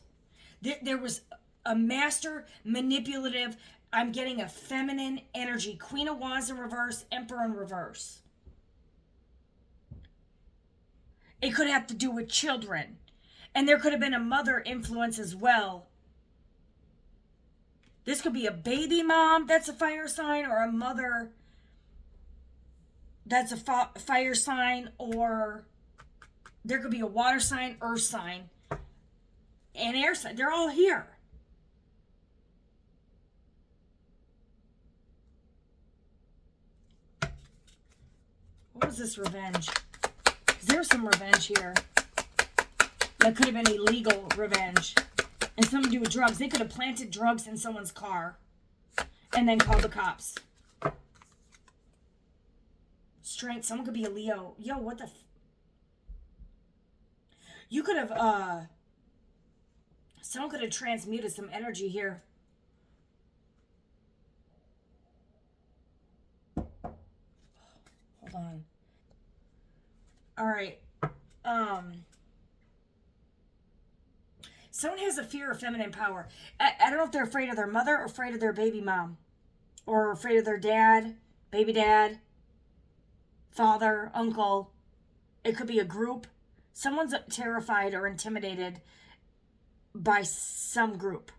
There was a master manipulative. I'm getting a feminine energy. Queen of Wands in reverse, Emperor in reverse. It could have to do with children. And there could have been a mother influence as well. This could be a baby mom that's a fire sign, or a mother that's a fire sign, or there could be a water sign, earth sign, and air sign. They're all here. What was this revenge? There's some revenge here. That could have been illegal revenge. And something to do with drugs. They could have planted drugs in someone's car and then called the cops. Strength. Someone could be a Leo. Yo, what the... You could have, someone could have transmuted some energy here. Hold on. All right. Someone has a fear of feminine power. I don't know if they're afraid of their mother or afraid of their baby mom. or afraid of their dad, baby dad, father, uncle. It could be a group. Someone's terrified or intimidated by some group.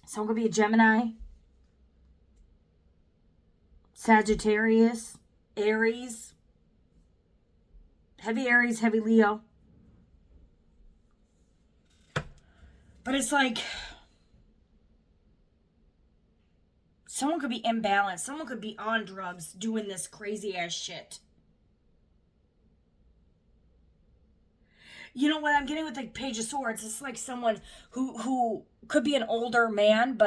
Someone could be a Gemini, Sagittarius, Aries, heavy Aries, heavy Leo. But it's like someone could be imbalanced. Someone could be on drugs doing this crazy ass shit. You know what I'm getting with the Page of Swords? It's like someone who could be an older man,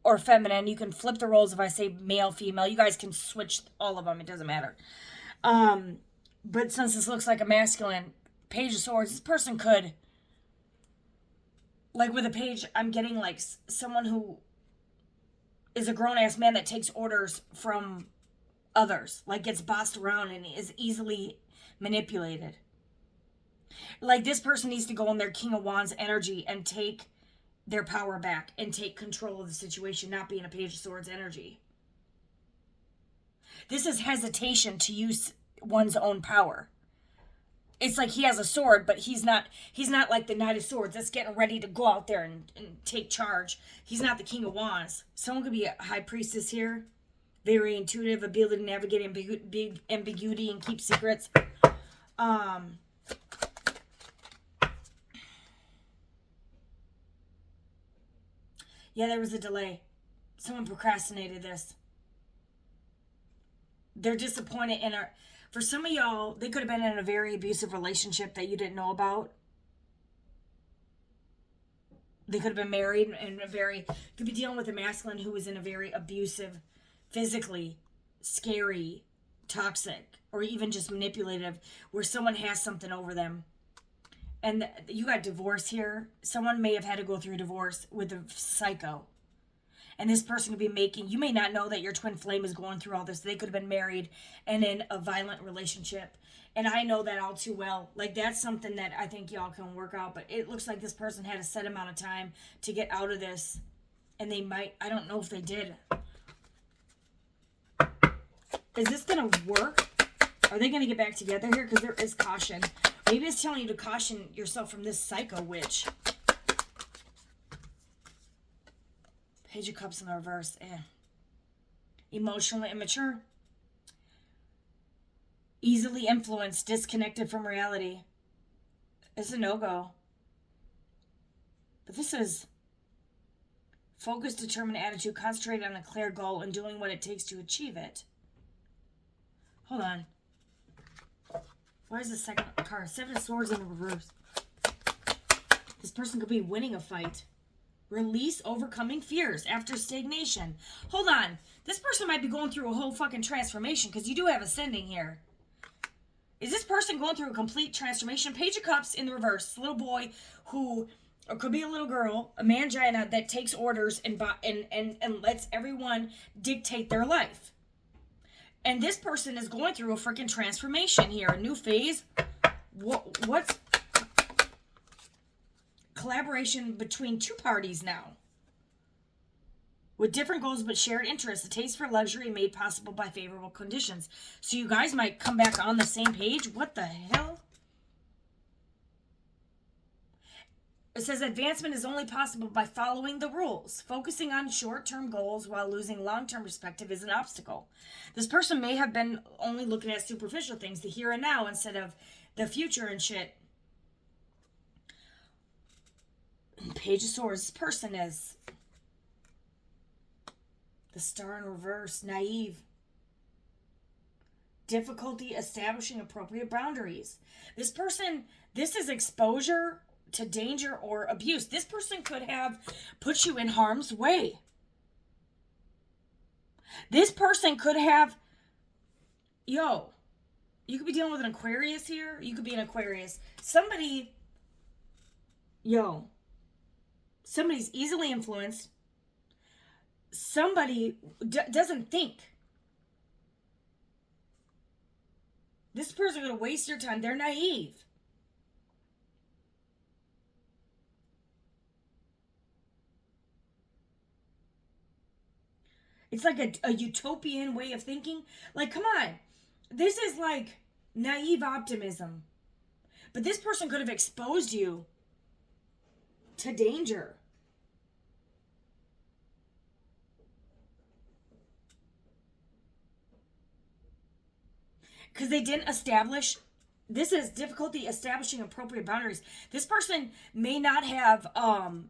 or feminine. You can flip the roles if I say male, female. You guys can switch all of them. It doesn't matter. But since this looks like a masculine Page of Swords, this person could, like with a page, I'm getting like someone who is a grown-ass man that takes orders from others, like gets bossed around and is easily manipulated. Like this person needs to go in their King of Wands energy and take their power back and take control of the situation, not be in a Page of Swords energy. This is hesitation to use one's own power. It's like he has a sword, but he's not like the Knight of Swords that's getting ready to go out there and take charge. He's not the King of Wands. Someone could be a High Priestess here. Very intuitive, ability to navigate big ambiguity and keep secrets. Yeah, there was a delay. Someone procrastinated this. They're disappointed in our... For some of y'all, they could have been in a very abusive relationship that you didn't know about. They could have been married and could be dealing with a masculine who was in a very abusive, physically scary, toxic, or even just manipulative, where someone has something over them. And you got divorce here. Someone may have had to go through divorce with a psycho. And this person could be making... You may not know that your twin flame is going through all this. They could have been married and in a violent relationship. And I know that all too well. Like, that's something that I think y'all can work out. But it looks like this person had a set amount of time to get out of this. And they might... I don't know if they did. Is this going to work? Are they going to get back together here? Because there is caution. Maybe it's telling you to caution yourself from this psycho witch. Page of Cups in the reverse. Emotionally immature. Easily influenced, disconnected from reality. It's a no-go. But this is focused, determined attitude, concentrated on a clear goal and doing what it takes to achieve it. Hold on. Why is the second card? Seven of Swords in the reverse. This person could be winning a fight. Release overcoming fears after stagnation. Hold on. This person might be going through a whole fucking transformation because you do have ascending here. Is this person going through a complete transformation? Page of Cups in the reverse. Little boy who, or could be a little girl, a mangina that takes orders and lets everyone dictate their life. And this person is going through a freaking transformation here. A new phase. What's... Collaboration between two parties now. With different goals but shared interests. A taste for luxury made possible by favorable conditions. So you guys might come back on the same page. What the hell? It says advancement is only possible by following the rules. Focusing on short-term goals while losing long-term perspective is an obstacle. This person may have been only looking at superficial things, the here and now, instead of the future and shit. Page of Swords. This person is the Star in reverse. Naive. Difficulty establishing appropriate boundaries. This person, this is exposure to danger or abuse. This person could have put you in harm's way. This person could have, you could be dealing with an Aquarius here. You could be an Aquarius. Somebody's easily influenced. Somebody doesn't think. This person is going to waste your time. They're naive. It's like a utopian way of thinking. Like, come on. This is like naive optimism. But this person could have exposed you to danger. Because they didn't establish, this is difficulty establishing appropriate boundaries. This person may not have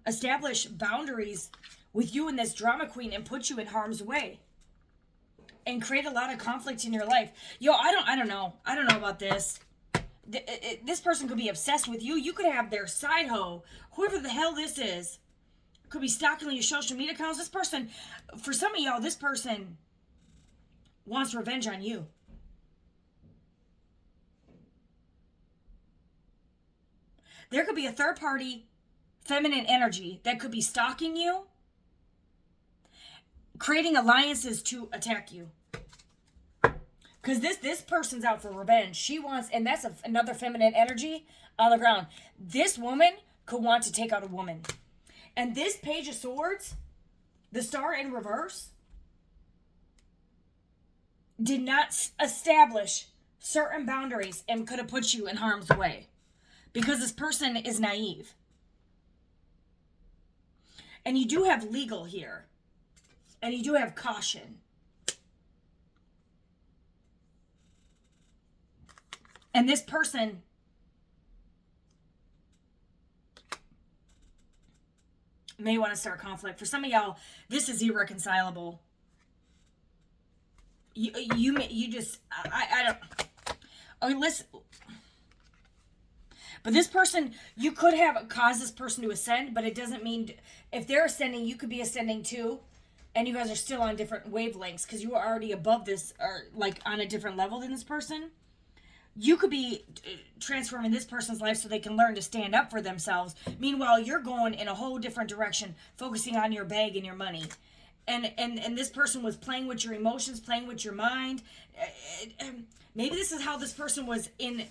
established boundaries with you and this drama queen and put you in harm's way and create a lot of conflict in your life. Yo, I don't know. I don't know about this. This person could be obsessed with you. You could have their side hoe, whoever the hell this is, could be stalking your social media accounts. This person, for some of y'all, this person wants revenge on you. There could be a third party feminine energy that could be stalking you, creating alliances to attack you. Because this person's out for revenge. She wants, and that's another feminine energy on the ground. This woman could want to take out a woman. And this Page of Swords, the star in reverse, did not establish certain boundaries and could have put you in harm's way. Because this person is naive. And you do have legal here. And you do have caution. And this person may want to start conflict. For some of y'all, this is irreconcilable. You just, I don't, okay, listen. But this person, you could have caused this person to ascend, but it doesn't mean, if they're ascending, you could be ascending too. And you guys are still on different wavelengths because you are already above this, or like on a different level than this person. You could be transforming this person's life so they can learn to stand up for themselves. Meanwhile, you're going in a whole different direction, focusing on your bag and your money. And this person was playing with your emotions, playing with your mind. Maybe this is how this person was in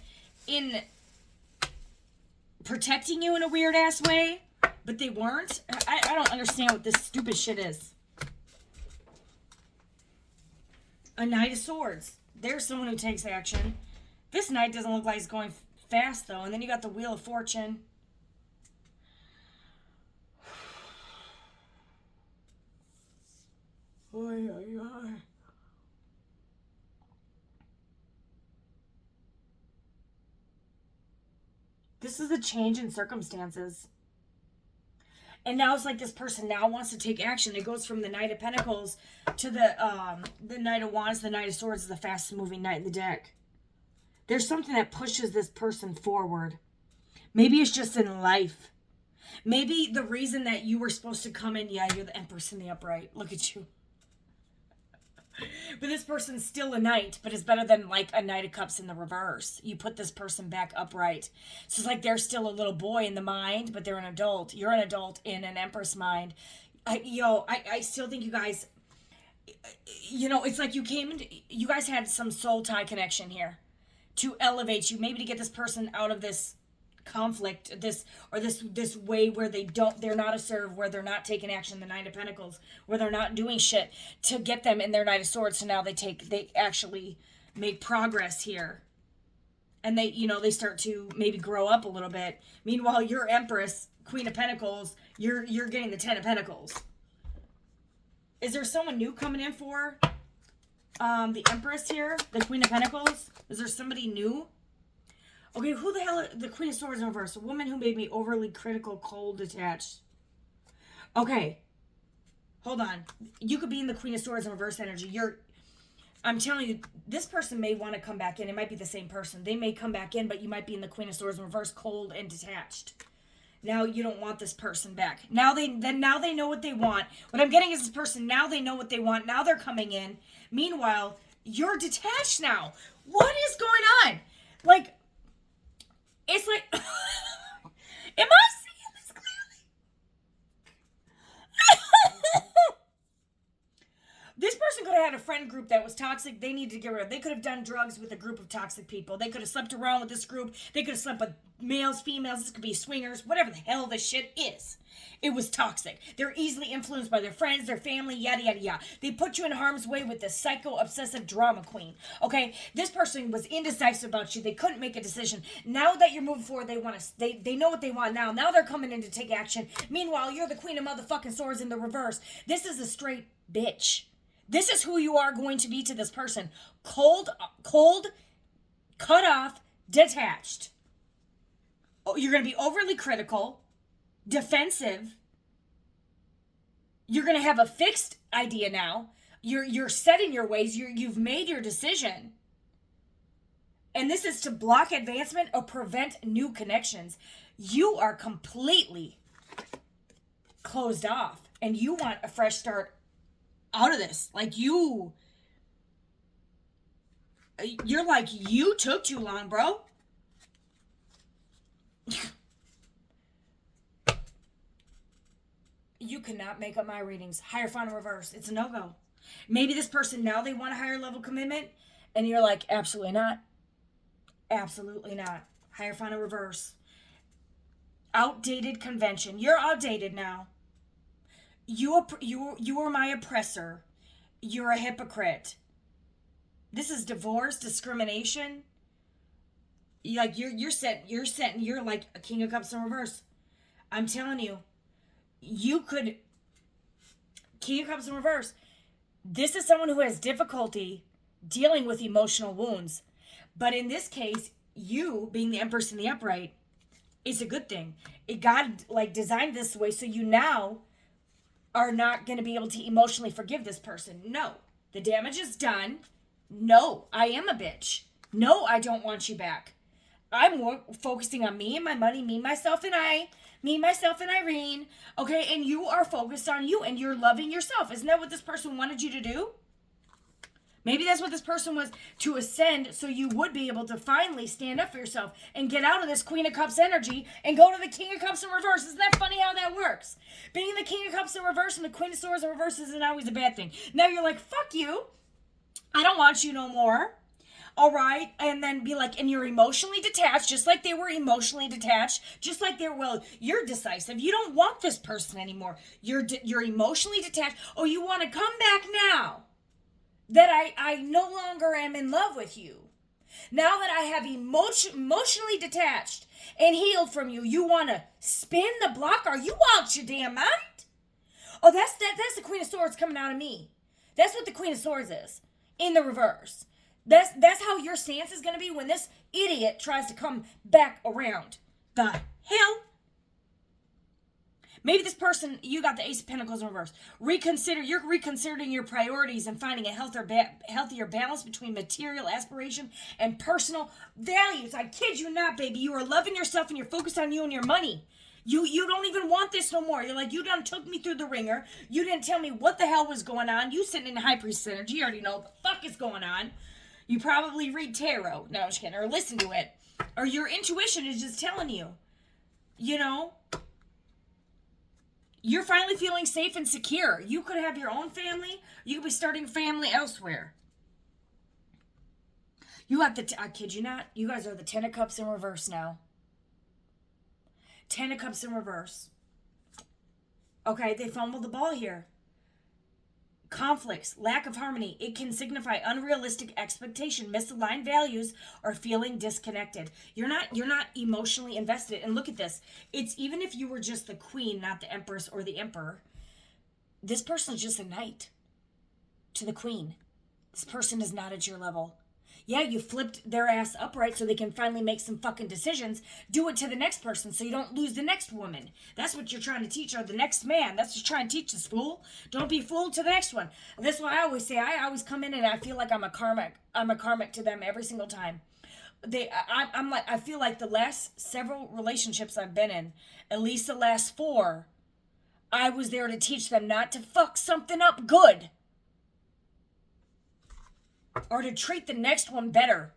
protecting you in a weird ass way, but they weren't. I don't understand what this stupid shit is. A Knight of Swords. There's someone who takes action. This knight doesn't look like he's going fast, though. And then you got the Wheel of Fortune. Oy, oy, oy. This is a change in circumstances. And now it's like this person now wants to take action. It goes from the Knight of Pentacles to the Knight of Wands. The Knight of Swords is the fastest moving knight in the deck. There's something that pushes this person forward. Maybe it's just in life. Maybe the reason that you were supposed to come in, yeah, you're the Empress in the upright. Look at you. But this person's still a knight, but it's better than like a Knight of Cups in the reverse. You put this person back upright. So it's like they're still a little boy in the mind, but they're an adult. You're an adult in an Empress mind. I still think you guys, it's like you guys had some soul tie connection here to elevate you, maybe to get this person out of this conflict, this way where they're not assertive, where they're not taking action, the Nine of Pentacles, where they're not doing shit, to get them in their Knight of Swords. So now they actually make progress here, and they start to maybe grow up a little bit. Meanwhile, your Empress, Queen of Pentacles, you're getting the Ten of Pentacles. Is there someone new coming in for the Empress here, the Queen of Pentacles? Is there somebody new? Okay, who the hell? The Queen of Swords in reverse. A woman who made me overly critical, cold, detached. Okay. Hold on. You could be in the Queen of Swords in reverse energy. I'm telling you, this person may want to come back in. It might be the same person. They may come back in, but you might be in the Queen of Swords in reverse, cold and detached. Now you don't want this person back. Now they know what they want. What I'm getting is this person, now they know what they want. Now they're coming in. Meanwhile, you're detached now. What is going on? Like, it's like, am I seeing this clearly? This person could have had a friend group that was toxic. They needed to get rid of. They could have done drugs with a group of toxic people. They could have slept around with this group. They could have slept with males, females. This could be swingers, whatever the hell this shit is. It was toxic. They're easily influenced by their friends, their family, yada, yada, yada. They put you in harm's way with this psycho-obsessive drama queen, okay? This person was indecisive about you. They couldn't make a decision. Now that you're moving forward, they know what they want now. Now they're coming in to take action. Meanwhile, you're the queen of motherfucking swords in the reverse. This is a straight bitch. This is who you are going to be to this person. Cold, cut off, detached. Oh, you're going to be overly critical, defensive. You're going to have a fixed idea now. You're set in your ways. You've made your decision. And this is to block advancement or prevent new connections. You are completely closed off. And you want a fresh start out of this. Like you're like, you took too long, bro. You cannot make up my readings. Hierophant in reverse. It's a no-go. Maybe this person now they want a higher level commitment and you're like, absolutely not. Absolutely not. Hierophant in reverse. Outdated convention. You're outdated now. You are my oppressor. You're a hypocrite. This is divorce, discrimination. You're like a King of Cups in reverse. I'm telling you, King of Cups in reverse. This is someone who has difficulty dealing with emotional wounds. But in this case, you being the Empress in the upright, it's a good thing. God designed this way so you now are not going to be able to emotionally forgive this person. No, the damage is done. No, I am a bitch. No, I don't want you back. I'm more focusing on me and my money, me, myself, and Irene. Okay, and you are focused on you and you're loving yourself. Isn't that what this person wanted you to do? Maybe that's what this person was, to ascend so you would be able to finally stand up for yourself and get out of this Queen of Cups energy and go to the King of Cups in reverse. Isn't that funny how that works? Being the King of Cups in reverse and the Queen of Swords in reverse isn't always a bad thing. Now you're like, fuck you. I don't want you no more. All right, and then be like, and you're emotionally detached, just like they were emotionally detached, just like you're decisive. You don't want this person anymore. You're emotionally detached. Oh, you want to come back now that I no longer am in love with you. Now that I have emotionally detached and healed from you, you want to spin the block? Are you out your damn mind? Oh, that's the Queen of Swords coming out of me. That's what the Queen of Swords is in the reverse. That's how your stance is going to be when this idiot tries to come back around. The hell? Maybe this person, you got the Ace of Pentacles in reverse. You're reconsidering your priorities and finding a healthier balance between material aspiration and personal values. I kid you not, baby. You are loving yourself and you're focused on you and your money. You don't even want this no more. You're like, you done took me through the ringer. You didn't tell me what the hell was going on. You sitting in High Priest energy. You already know what the fuck is going on. You probably read tarot. No, I'm just kidding. Or listen to it. Or your intuition is just telling you. You know? You're finally feeling safe and secure. You could have your own family. You could be starting family elsewhere. You got I kid you not. You guys are the Ten of Cups in reverse now. Ten of Cups in reverse. Okay, they fumbled the ball here. Conflicts, lack of harmony. It can signify unrealistic expectation, misaligned values, or feeling disconnected. You're not emotionally invested. And look at this. It's even if you were just the queen, not the empress or the emperor. This person is just a knight to the queen. This person is not at your level. Yeah, you flipped their ass upright so they can finally make some fucking decisions. Do it to the next person so you don't lose the next woman. That's what you're trying to teach, or the next man. That's what you're trying to teach this fool. Don't be fooled to the next one. That's why I always say, I always come in and I feel like I'm a karmic to them every single time. I feel like the last several relationships I've been in, at least the last 4, I was there to teach them not to fuck something up good. Or to treat the next one better.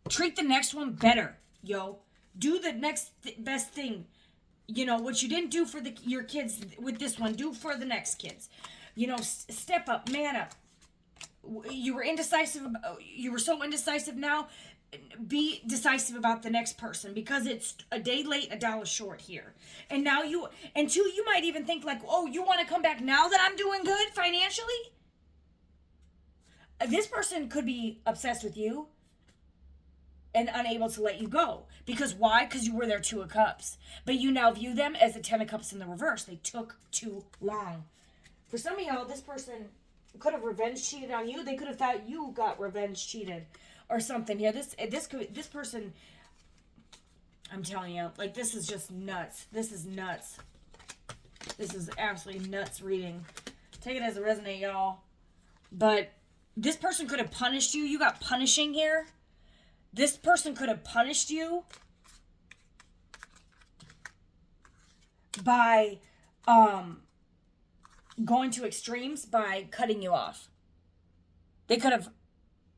Treat the next one better, yo. Do the next best thing. You know, what you didn't do for your kids with this one, do for the next kids. You know, step up, man up. You were indecisive. You were so indecisive now. Be decisive about the next person, because it's a day late, a dollar short here. And now and two, you might even think like, oh, you want to come back now that I'm doing good financially? This person could be obsessed with you and unable to let you go. Because why? Because you were their Two of Cups. But you now view them as the Ten of Cups in the reverse. They took too long. For some of y'all, this person could have revenge cheated on you. They could have thought you got revenge cheated or something here. This person, I'm telling you, like, this is just nuts. This is nuts. This is absolutely nuts reading. Take it as a resonate, y'all. But this person could have punished you. You got punishing here. This person could have punished you by going to extremes, by cutting you off. They could have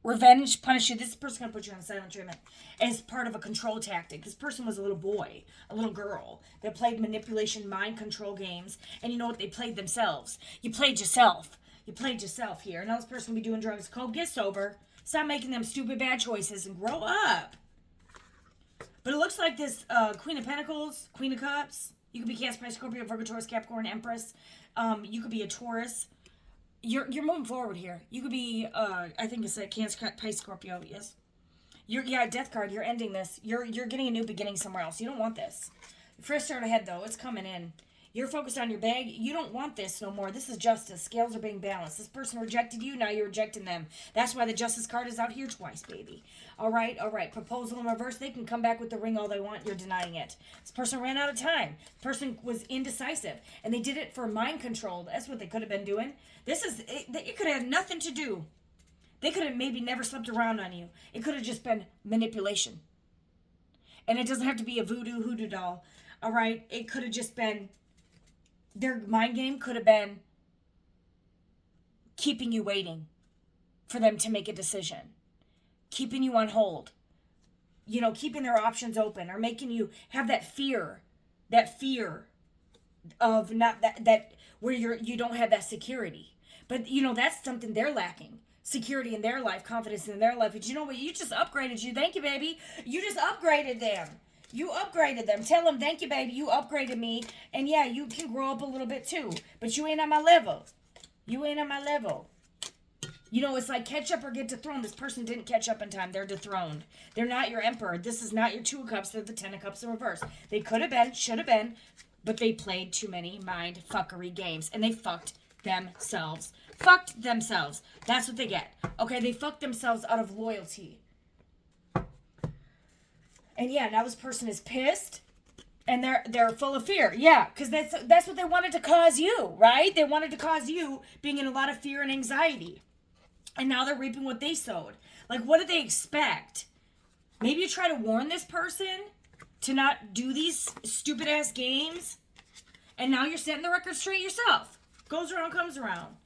revenge punished you. This person could have put you on silent treatment as part of a control tactic. This person was a little boy, a little girl that played manipulation, mind control games. And you know what? They played themselves. You played yourself. You played yourself here. Now this person will be doing drugs. Cold, get sober. Stop making them stupid bad choices and grow up. But it looks like this Queen of Pentacles, Queen of Cups. You could be Cancer, Pisces, Scorpio, Virgo, Taurus, Capricorn, Empress. You could be a Taurus. You're moving forward here. You could be, I think it's a Cancer, Pisces, Scorpio, yes. Death card. You're ending this. You're getting a new beginning somewhere else. You don't want this. Fresh start ahead, though. It's coming in. You're focused on your bag. You don't want this no more. This is justice. Scales are being balanced. This person rejected you. Now you're rejecting them. That's why the justice card is out here twice, baby. All right. Proposal in reverse. They can come back with the ring all they want. You're denying it. This person ran out of time. This person was indecisive. And they did it for mind control. That's what they could have been doing. It could have had nothing to do. They could have maybe never slept around on you. It could have just been manipulation. And it doesn't have to be a hoodoo doll. All right. It could have just been... Their mind game could have been keeping you waiting for them to make a decision. Keeping you on hold. You know, keeping their options open, or making you have that fear of not that where you don't have that security. But you know, that's something they're lacking. Security in their life, confidence in their life. But you know what? You just upgraded you. Thank you, baby. You just upgraded them. You upgraded them. Tell them, thank you, baby. You upgraded me. And yeah, you can grow up a little bit too. But you ain't on my level. You ain't on my level. You know, it's like catch up or get dethroned. This person didn't catch up in time. They're dethroned. They're not your emperor. This is not your Two of Cups. They're the Ten of Cups in reverse. They could have been, should have been, but they played too many mind fuckery games. And they fucked themselves. Fucked themselves. That's what they get. Okay, they fucked themselves out of loyalty. And yeah, now this person is pissed, and they're full of fear. Yeah, because that's what they wanted to cause you, right? They wanted to cause you being in a lot of fear and anxiety. And now they're reaping what they sowed. Like, what did they expect? Maybe you try to warn this person to not do these stupid-ass games, and now you're setting the record straight yourself. Goes around, comes around.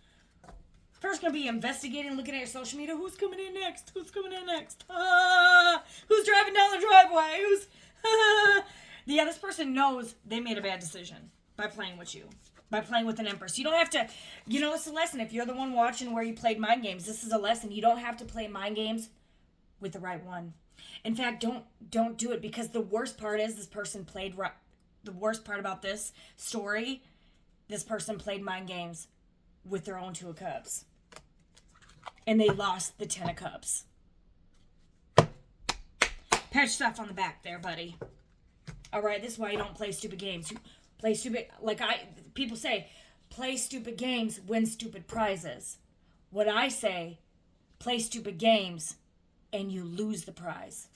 First going to be investigating, looking at your social media. Who's coming in next? Who's coming in next? Who's driving down the driveway? Yeah, this person knows they made a bad decision by playing with you. By playing with an empress. You don't have to, you know, it's a lesson. If you're the one watching where you played mind games, this is a lesson. You don't have to play mind games with the right one. In fact, don't do it, because the worst part is this person played, the worst part about this story, this person played mind games with their own Two of Cups. And they lost the Ten of Cups. Pat yourself on the back there, buddy. All right, this is why you don't play stupid games. You play stupid, people say, play stupid games, win stupid prizes. What I say, play stupid games, and you lose the prize.